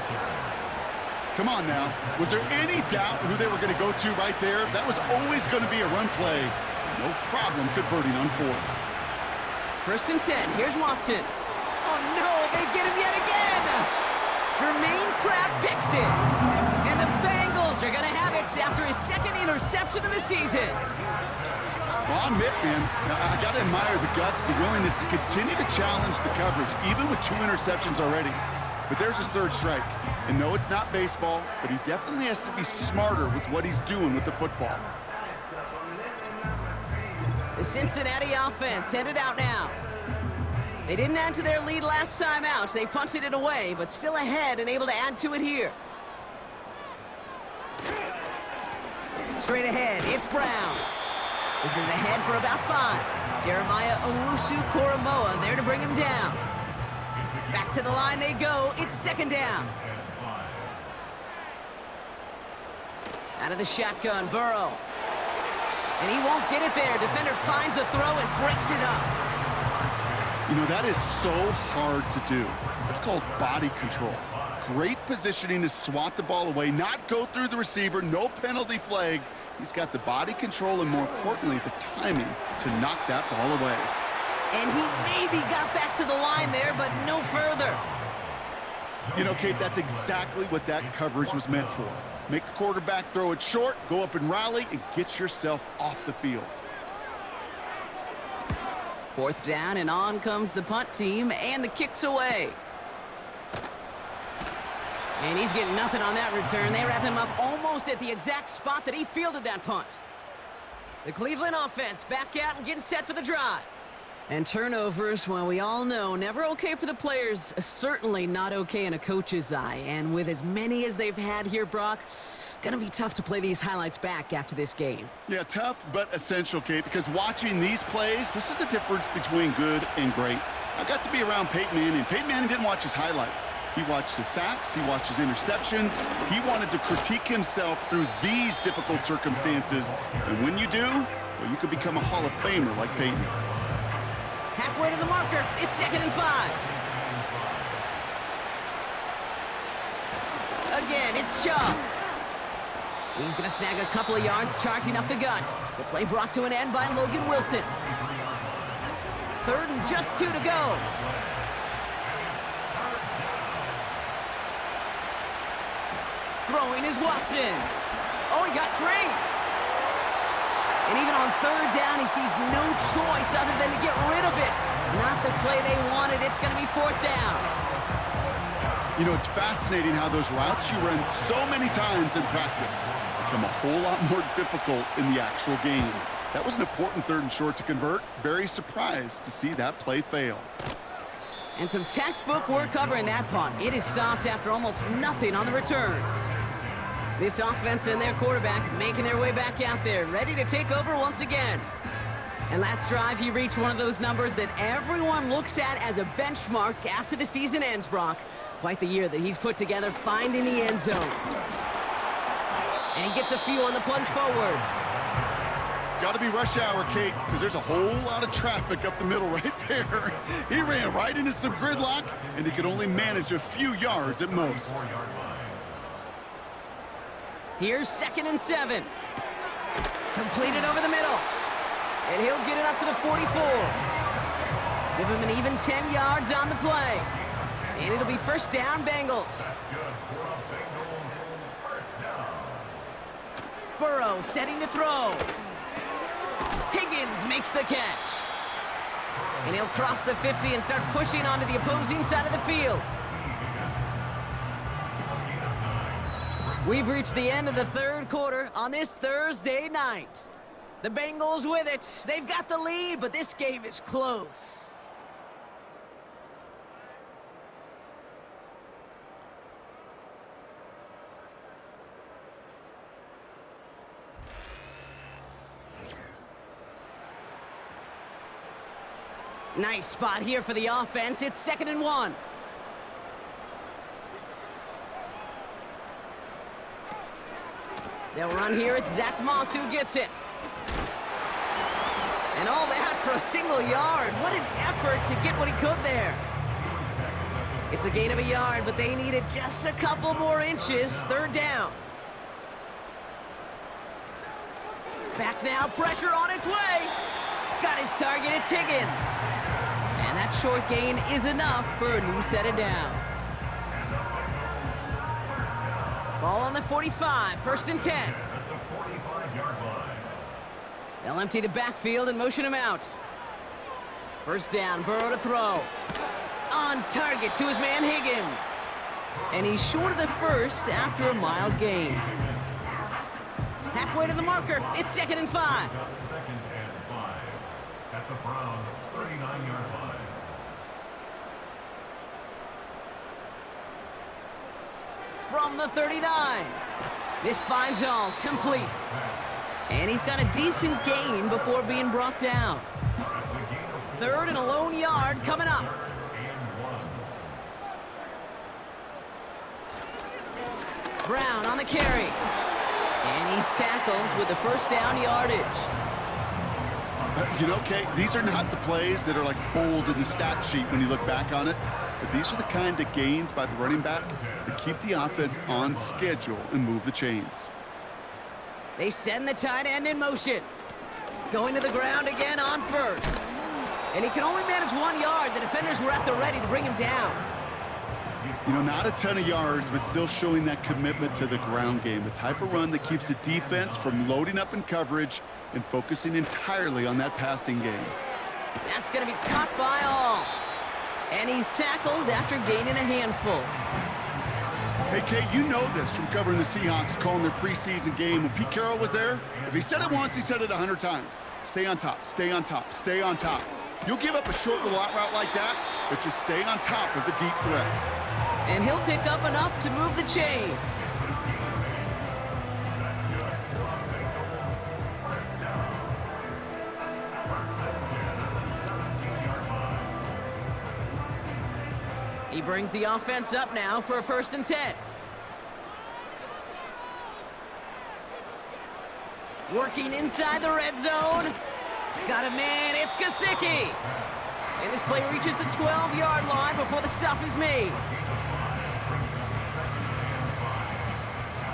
Come on now. Was there any doubt who they were going to go to right there? That was always going to be a run play. No problem converting on 4th. 1st and 10. Here's Watson. Oh, no, they get him yet again. Jermaine Pratt picks it. And the Bengals are going to have it after his 2nd interception of the season. Well, I'll admit, man, I got to admire the guts, the willingness to continue to challenge the coverage, even with 2 interceptions already. But there's his 3rd strike. And no, it's not baseball, but he definitely has to be smarter with what he's doing with the football. The Cincinnati offense headed out now. They didn't add to their lead last time out. They punted it away, but still ahead and able to add to it here. Straight ahead, it's Brown. This is ahead for about 5. Jeremiah Owusu-Koramoah there to bring him down. Back to the line they go. It's 2nd down. Out of the shotgun, Burrow. And he won't get it there. Defender finds a throw and breaks it up. You know, that is so hard to do. That's called body control. Great positioning to swat the ball away, not go through the receiver, no penalty flag. He's got the body control and, more importantly, the timing to knock that ball away. And he maybe got back to the line there, but no further. You know, Kate, that's exactly what that coverage was meant for. Make the quarterback throw it short, go up and rally, and get yourself off the field. 4th down, and on comes the punt team, and the kick's away. And he's getting nothing on that return. They wrap him up almost at the exact spot that he fielded that punt. The Cleveland offense back out and getting set for the drive. And turnovers, well, we all know, never okay for the players, certainly not okay in a coach's eye. And with as many as they've had here, Brock, gonna be tough to play these highlights back after this game. Yeah, tough but essential, Kate, because watching these plays, this is the difference between good and great. I got to be around Peyton Manning. Peyton Manning didn't watch his highlights. He watched his sacks, he watched his interceptions. He wanted to critique himself through these difficult circumstances. And when you do, well, you could become a Hall of Famer like Peyton. Halfway to the marker, it's 2nd and 5. Again, it's Chubb. He's going to snag a couple of yards, charging up the gut. The play brought to an end by Logan Wilson. 3rd and just 2 to go. Throwing is Watson. Oh, he got free. And even on 3rd down, he sees no choice other than to get rid of it. Not the play they wanted. It's going to be 4th down. You know, it's fascinating how those routes you run so many times in practice become a whole lot more difficult in the actual game. That was an important 3rd and short to convert. Very surprised to see that play fail. And some textbook work covering that punt. It is stopped after almost nothing on the return. This offense and their quarterback making their way back out there, ready to take over once again. And last drive, he reached one of those numbers that everyone looks at as a benchmark after the season ends, Brock. Quite the year that he's put together, finding the end zone. And he gets a few on the plunge forward. Got to be rush hour, Kate, because there's a whole lot of traffic up the middle right there. He ran right into some gridlock, and he could only manage a few yards at most. Here's 2nd and 7. Completed over the middle. And he'll get it up to the 44. Give him an even 10 yards on the play. And it'll be 1st down, Bengals. Burrow setting to throw. Higgins makes the catch. And he'll cross the 50 and start pushing onto the opposing side of the field. We've reached the end of the 3rd quarter on this Thursday night. The Bengals with it. They've got the lead, but this game is close. Nice spot here for the offense. It's 2nd and 1. They'll run here. It's Zach Moss who gets it. And all that for a single yard. What an effort to get what he could there. It's a gain of a yard, but they needed just a couple more inches. Third down. Back now, pressure on its way. Got his target, it's Higgins. And that short gain is enough for a new set of downs. Ball on the 45, 1st and 10. At the 45-yard line. They'll empty the backfield and motion him out. 1st down, Burrow to throw. On target to his man Higgins. And he's short of the first after a mild gain. Halfway to the marker, it's 2nd and 5. 2nd and 5 at the Browns' 39-yard line. From the 39. This finds all complete. And he's got a decent gain before being brought down. 3rd and a lone yard coming up. Brown on the carry. And he's tackled with the 1st down yardage. You know, Kate, these are not the plays that are like bold in the stat sheet when you look back on it, but these are the kind of gains by the running back that keep the offense on schedule and move the chains. They send the tight end in motion. Going to the ground again on 1st. And he can only manage 1 yard. The defenders were at the ready to bring him down. You know, not a ton of yards, but still showing that commitment to the ground game, the type of run that keeps the defense from loading up in coverage and focusing entirely on that passing game. That's going to be caught by all. And he's tackled after gaining a handful. Hey, Kate, you know this from covering the Seahawks, calling their preseason game. When Pete Carroll was there, if he said it once, he said it 100 times. Stay on top, stay on top, stay on top. You'll give up a short little out route like that, but just stay on top of the deep threat. And he'll pick up enough to move the chains. He brings the offense up now for a 1st and 10. Working inside the red zone. Got a man, it's Gesicki. And this play reaches the 12-yard line before the stop is made.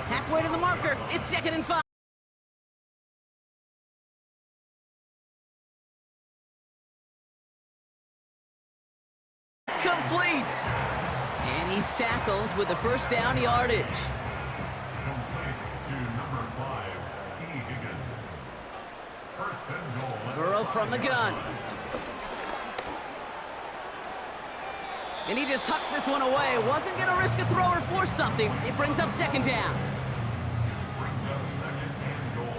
Halfway to the marker, it's 2nd and 5. Complete! And he's tackled with the 1st down yardage. Complete to number 5, T. Higgins. 1st and goal. Burrow from the gun. And he just hucks this one away. Wasn't going to risk a throw or force something. It brings up 2nd down. Brings up 2nd and goal.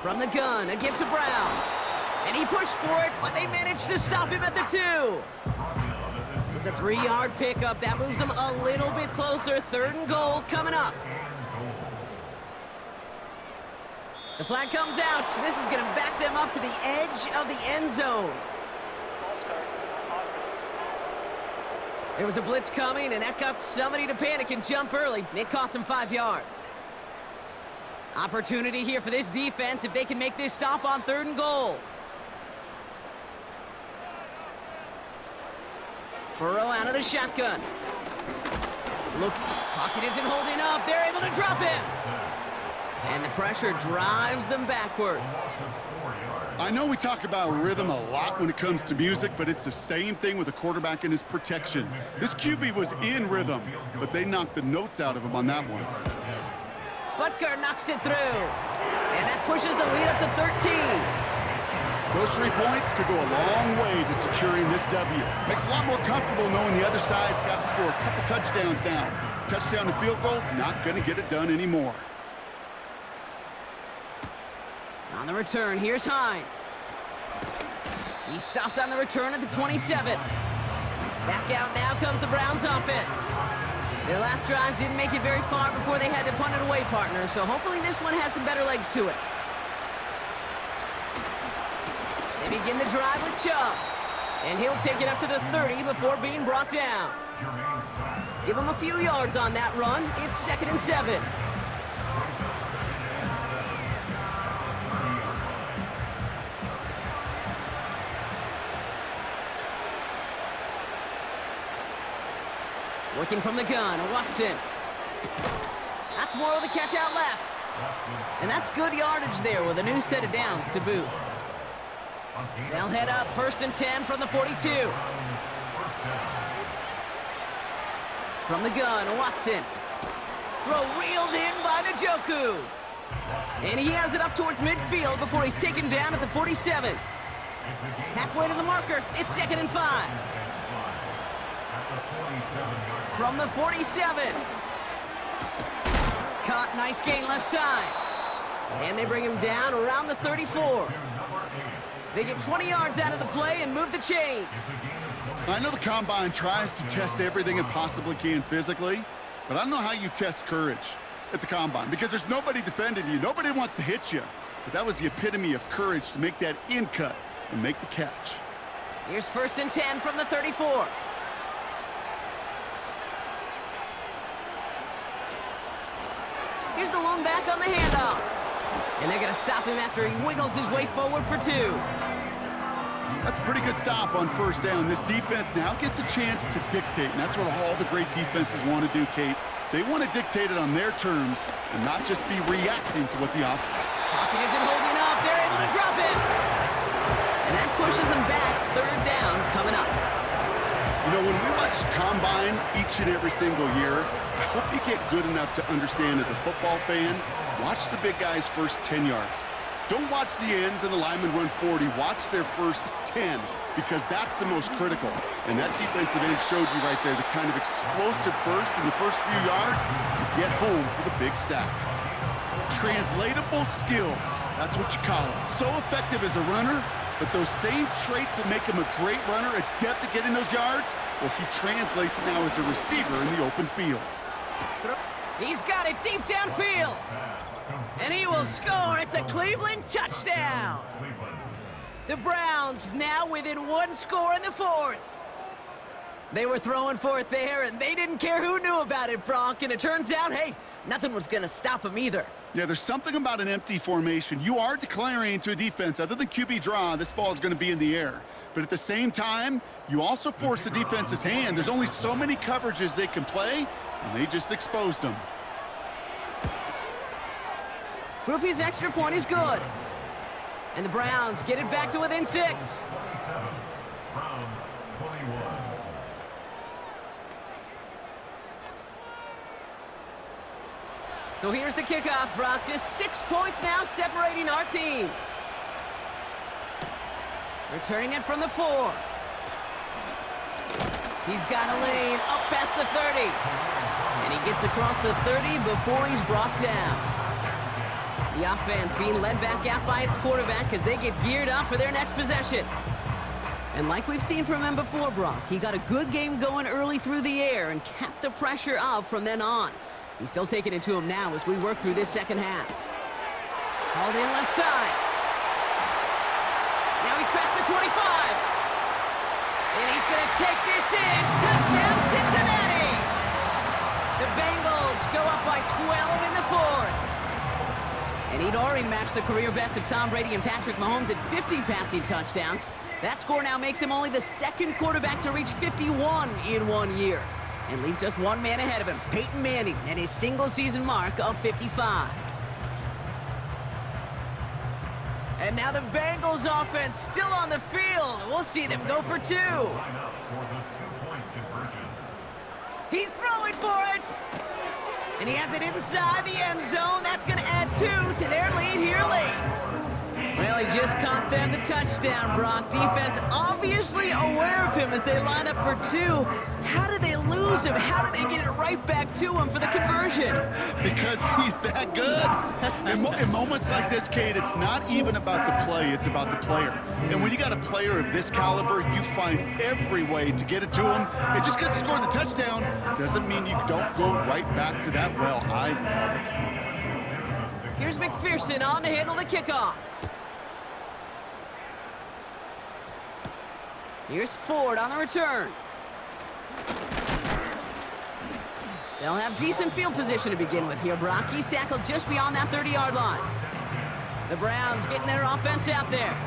From the gun, a give to Brown. And he pushed for it, but they managed to stop him at the 2. It's a 3-yard pickup. That moves them a little bit closer. 3rd and goal coming up. The flag comes out. This is going to back them up to the edge of the end zone. There was a blitz coming, and that got somebody to panic and jump early. It cost them 5 yards. Opportunity here for this defense if they can make this stop on 3rd and goal. Burrow out of the shotgun. Look, pocket isn't holding up. They're able to drop him. And the pressure drives them backwards. I know we talk about rhythm a lot when it comes to music, but it's the same thing with a quarterback and his protection. This QB was in rhythm, but they knocked the notes out of him on that one. Butker knocks it through. And that pushes the lead up to 13. Those 3 points could go a long way to securing this W. Makes it a lot more comfortable knowing the other side's got to score a couple touchdowns now. Touchdown to field goals, not going to get it done anymore. On the return, here's Hines. He stopped on the return at the 27. Back out now comes the Browns offense. Their last drive didn't make it very far before they had to punt it away, partner, so hopefully this one has some better legs to it. They begin the drive with Chubb, and he'll take it up to the 30 before being brought down. Give him a few yards on that run. It's 2nd and 7. Working from the gun, Watson. That's more of the catch out left. And that's good yardage there with a new set of downs to boot. They'll head up 1st and 10 from the 42. From the gun, Watson. Throw reeled in by Njoku. And he has it up towards midfield before he's taken down at the 47. Halfway to the marker, it's 2nd and 5. From the 47. Caught, nice gain left side. And they bring him down around the 34. They get 20 yards out of the play and move the chains. I know the Combine tries to test everything it possibly can physically, but I don't know how you test courage at the Combine because there's nobody defending you. Nobody wants to hit you. But that was the epitome of courage to make that in cut and make the catch. Here's 1st and 10 from the 34. Here's the lone back on the handoff. And they're going to stop him after he wiggles his way forward for 2. That's a pretty good stop on 1st down. This defense now gets a chance to dictate, and that's what all the great defenses want to do, Kate. They want to dictate it on their terms and not just be reacting to what the offense. Pocket isn't holding up. They're able to drop it. And that pushes them back. 3rd down coming up. You know, when we watch Combine each and every single year, I hope you get good enough to understand as a football fan, watch the big guys' first 10 yards. Don't watch the ends and the linemen run 40. Watch their first 10 because that's the most critical. And that defensive end showed you right there the kind of explosive burst in the first few yards to get home for the big sack. Translatable skills, that's what you call it. So effective as a runner, but those same traits that make him a great runner, adept at getting those yards, well, he translates now as a receiver in the open field. He's got it deep downfield. And he will score. It's a Cleveland touchdown. The Browns now within 1 score in the 4th. They were throwing for it there, and they didn't care who knew about it, Bronk. And it turns out, hey, nothing was going to stop them either. Yeah, there's something about an empty formation. You are declaring to a defense, other than QB draw, this ball is going to be in the air. But at the same time, you also force the defense's hand. There's only so many coverages they can play, and they just exposed them. Groupie's extra point is good. And the Browns get it back to within 6. Browns 21. So here's the kickoff, Brock. Just 6 points now separating our teams. Returning it from the 4. He's got a lane up past the 30. And he gets across the 30 before he's brought down. The offense being led back out by its quarterback as they get geared up for their next possession. And like we've seen from him before, Brock, he got a good game going early through the air and kept the pressure up from then on. He's still taking it to him now as we work through this second half. Hauled in left side. Now he's past the 25. And he's going to take this in. Touchdown, Cincinnati! The Bengals go up by 12 in the 4th. And he'd already matched the career best of Tom Brady and Patrick Mahomes at 50 passing touchdowns. That score now makes him only the 2nd quarterback to reach 51 in 1 year. And leaves just one man ahead of him, Peyton Manning, and his single-season mark of 55. And now the Bengals offense still on the field. We'll see them go for 2. Line up for the 2-point conversion. He's throwing for it. And he has it inside the end zone. That's going to add 2 to their lead here late. Well, he just caught them the touchdown, Brock. Defense obviously aware of him as they line up for 2. How did they lose him? How did they get it right back to him for the conversion? Because he's that good. In moments like this, Kate, it's not even about the play, it's about the player. And when you got a player of this caliber, you find every way to get it to him. And just because he scored the touchdown doesn't mean you don't go right back to that well. I love it. Here's McPherson on to handle the kickoff. Here's Ford on the return. They'll have decent field position to begin with here, Brock. He's tackled just beyond that 30-yard line. The Browns getting their offense out there.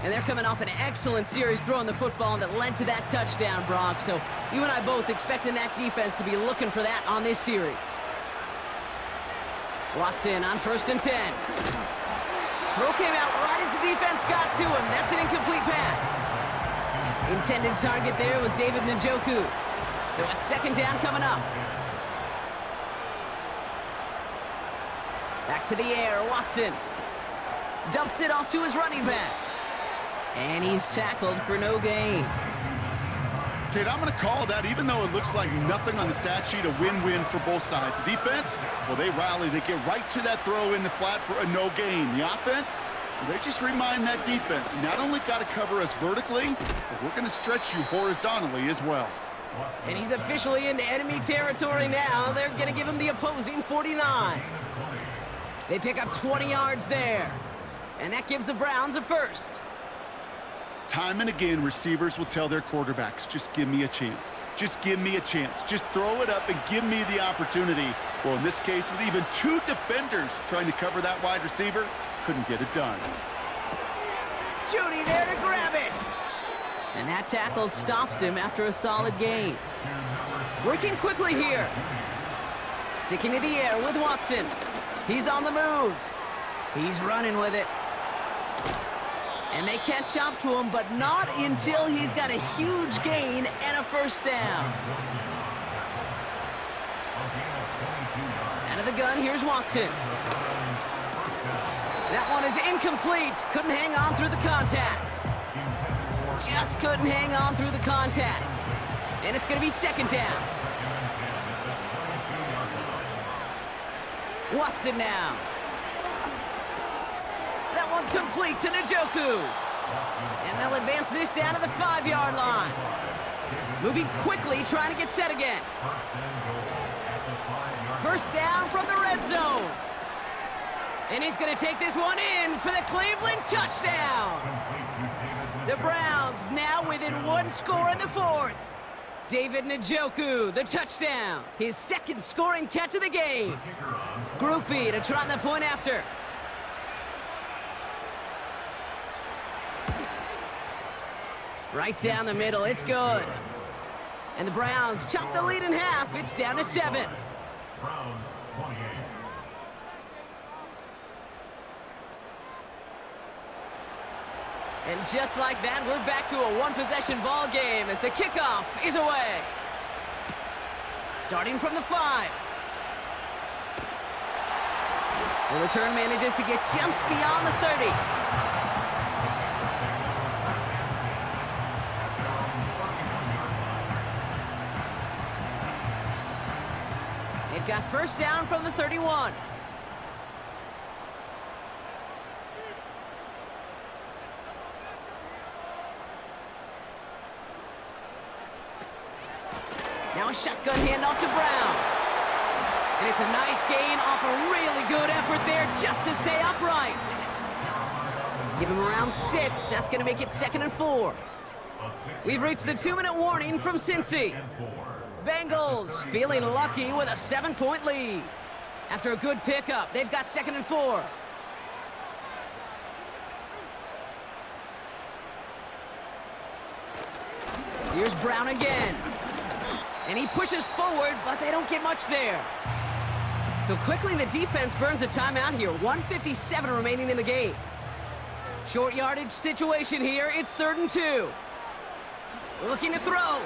And they're coming off an excellent series throwing the football that led to that touchdown, Brock. So you and I both expecting that defense to be looking for that on this series. Watson on 1st and 10. Throw came out right as the defense got to him. That's an incomplete pass. Intended target there was David Njoku. So it's 2nd down coming up. Back to the air, Watson. Dumps it off to his running back. And he's tackled for no gain. Kate, I'm going to call that, even though it looks like nothing on the stat sheet, a win-win for both sides. The defense, well, they rally. They get right to that throw in the flat for a no gain. The offense, well, they just remind that defense, not only got to cover us vertically, but we're going to stretch you horizontally as well. And he's officially into enemy territory now. They're going to give him the opposing 49. They pick up 20 yards there. And that gives the Browns a first. Time and again, receivers will tell their quarterbacks, just give me a chance. Just give me a chance. Just throw it up and give me the opportunity. Well, in this case, with even 2 defenders trying to cover that wide receiver, couldn't get it done. Judy there to grab it. And that tackle stops him after a solid gain. Working quickly here. Sticking to the air with Watson. He's on the move. He's running with it. And they catch up to him, but not until he's got a huge gain and a 1st down. Out of the gun, here's Watson. That one is incomplete. Couldn't hang on through the contact. Just couldn't hang on through the contact. And it's going to be 2nd down. Watson now. That one complete to Njoku. And they'll advance this down to the 5-yard line. Moving quickly, trying to get set again. 1st down from the red zone. And he's going to take this one in for the Cleveland touchdown. The Browns now within 1 score in the 4th. David Njoku, the touchdown. His 2nd scoring catch of the game. Groupie to trot the point after. Right down the middle, it's good. And the Browns chop the lead in half. It's down to 7. Browns 28. And just like that, we're back to a 1-possession ball game as the kickoff is away. Starting from the 5. The return manages to get just beyond the 30. They've got 1st down from the 31. Now a shotgun handoff to Brown. And it's a nice gain off a really good effort there just to stay upright. Give him around 6. That's going to make it 2nd and 4. We've reached the 2-minute warning from Cincy. Bengals feeling lucky with a 7-point lead. After a good pickup, they've got 2nd and 4. Here's Brown again. And he pushes forward, but they don't get much there. So quickly the defense burns a timeout here. 1:57 remaining in the game. Short yardage situation here. It's 3rd and 2. Looking to throw.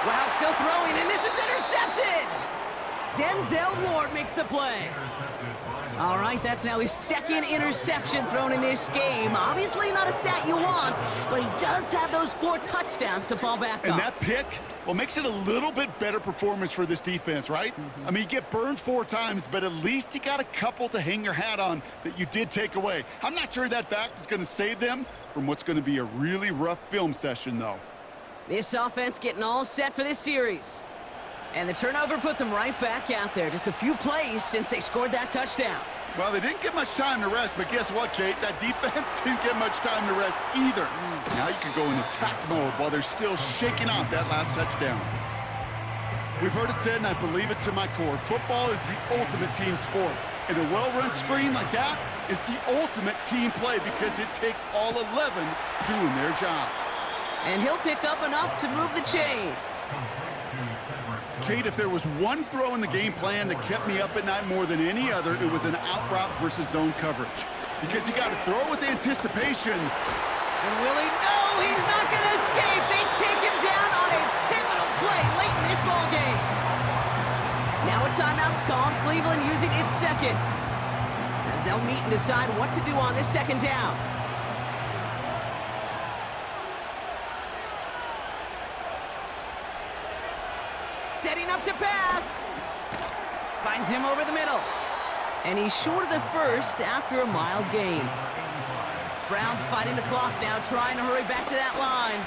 Wow, still throwing, and this is intercepted! Denzel Ward makes the play. All right, that's now his 2nd interception thrown in this game. Obviously not a stat you want, but he does have those 4 touchdowns to fall back on. And that pick, well, makes it a little bit better performance for this defense, right? I mean, you get burned 4 times, but at least you got a couple to hang your hat on that you did take away. I'm not sure that fact is going to save them from what's going to be a really rough film session, though. This offense getting all set for this series. And the turnover puts them right back out there. Just a few plays since they scored that touchdown. Well, they didn't get much time to rest, but guess what, Kate? That defense didn't get much time to rest either. Now you can go in attack mode while they're still shaking off that last touchdown. We've heard it said, and I believe it to my core. Football is the ultimate team sport. And a well-run screen like that is the ultimate team play because it takes all 11 doing their job. And he'll pick up enough to move the chains. Kate, if there was one throw in the game plan that kept me up at night more than any other, it was an out route versus zone coverage. Because you got to throw with anticipation. And will he? No, he's not going to escape. They take him down on a pivotal play late in this ball game. Now a timeout's called, Cleveland using its second, as they'll meet and decide what to do on this second down. Setting up to pass. Finds him over the middle. And he's short of the first after a mild gain. Browns fighting the clock now, trying to hurry back to that line.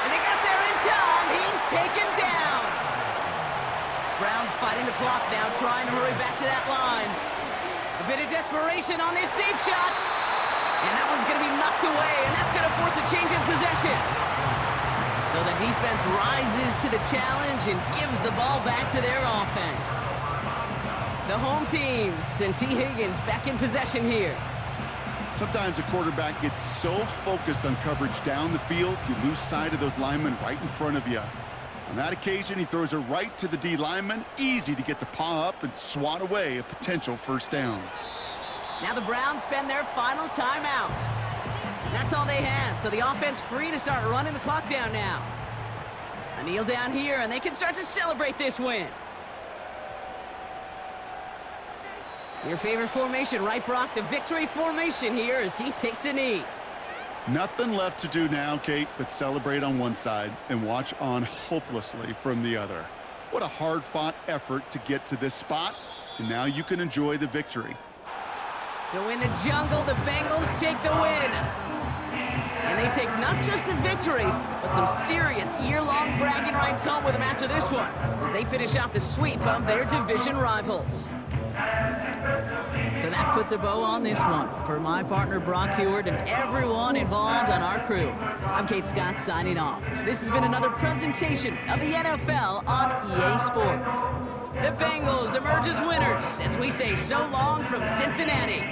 And they got there in time. He's taken down. Browns fighting the clock now, trying to hurry back to that line. A bit of desperation on this deep shot. And that one's going to be knocked away, and that's going to force a change in possession. So the defense rises to the challenge and gives the ball back to their offense. The home teams and T. Higgins back in possession here. Sometimes a quarterback gets so focused on coverage down the field, you lose sight of those linemen right in front of you. On that occasion, he throws it right to the D lineman. Easy to get the paw up and swat away a potential first down. Now the Browns spend their final timeout. And that's all they had, so the offense free to start running the clock down now. A kneel down here, and they can start to celebrate this win. Your favorite formation, right, Brock? The victory formation here as he takes a knee. Nothing left to do now, Kate, but celebrate on one side and watch on hopelessly from the other. What a hard-fought effort to get to this spot, and now you can enjoy the victory. So in the jungle, the Bengals take the win. And they take not just the victory, but some serious year-long bragging rights home with them after this one, as they finish off the sweep of their division rivals. So that puts a bow on this one. For my partner, Brock Heward, and everyone involved on our crew, I'm Kate Scott signing off. This has been another presentation of the NFL on EA Sports. The Bengals emerge as winners as we say so long from Cincinnati.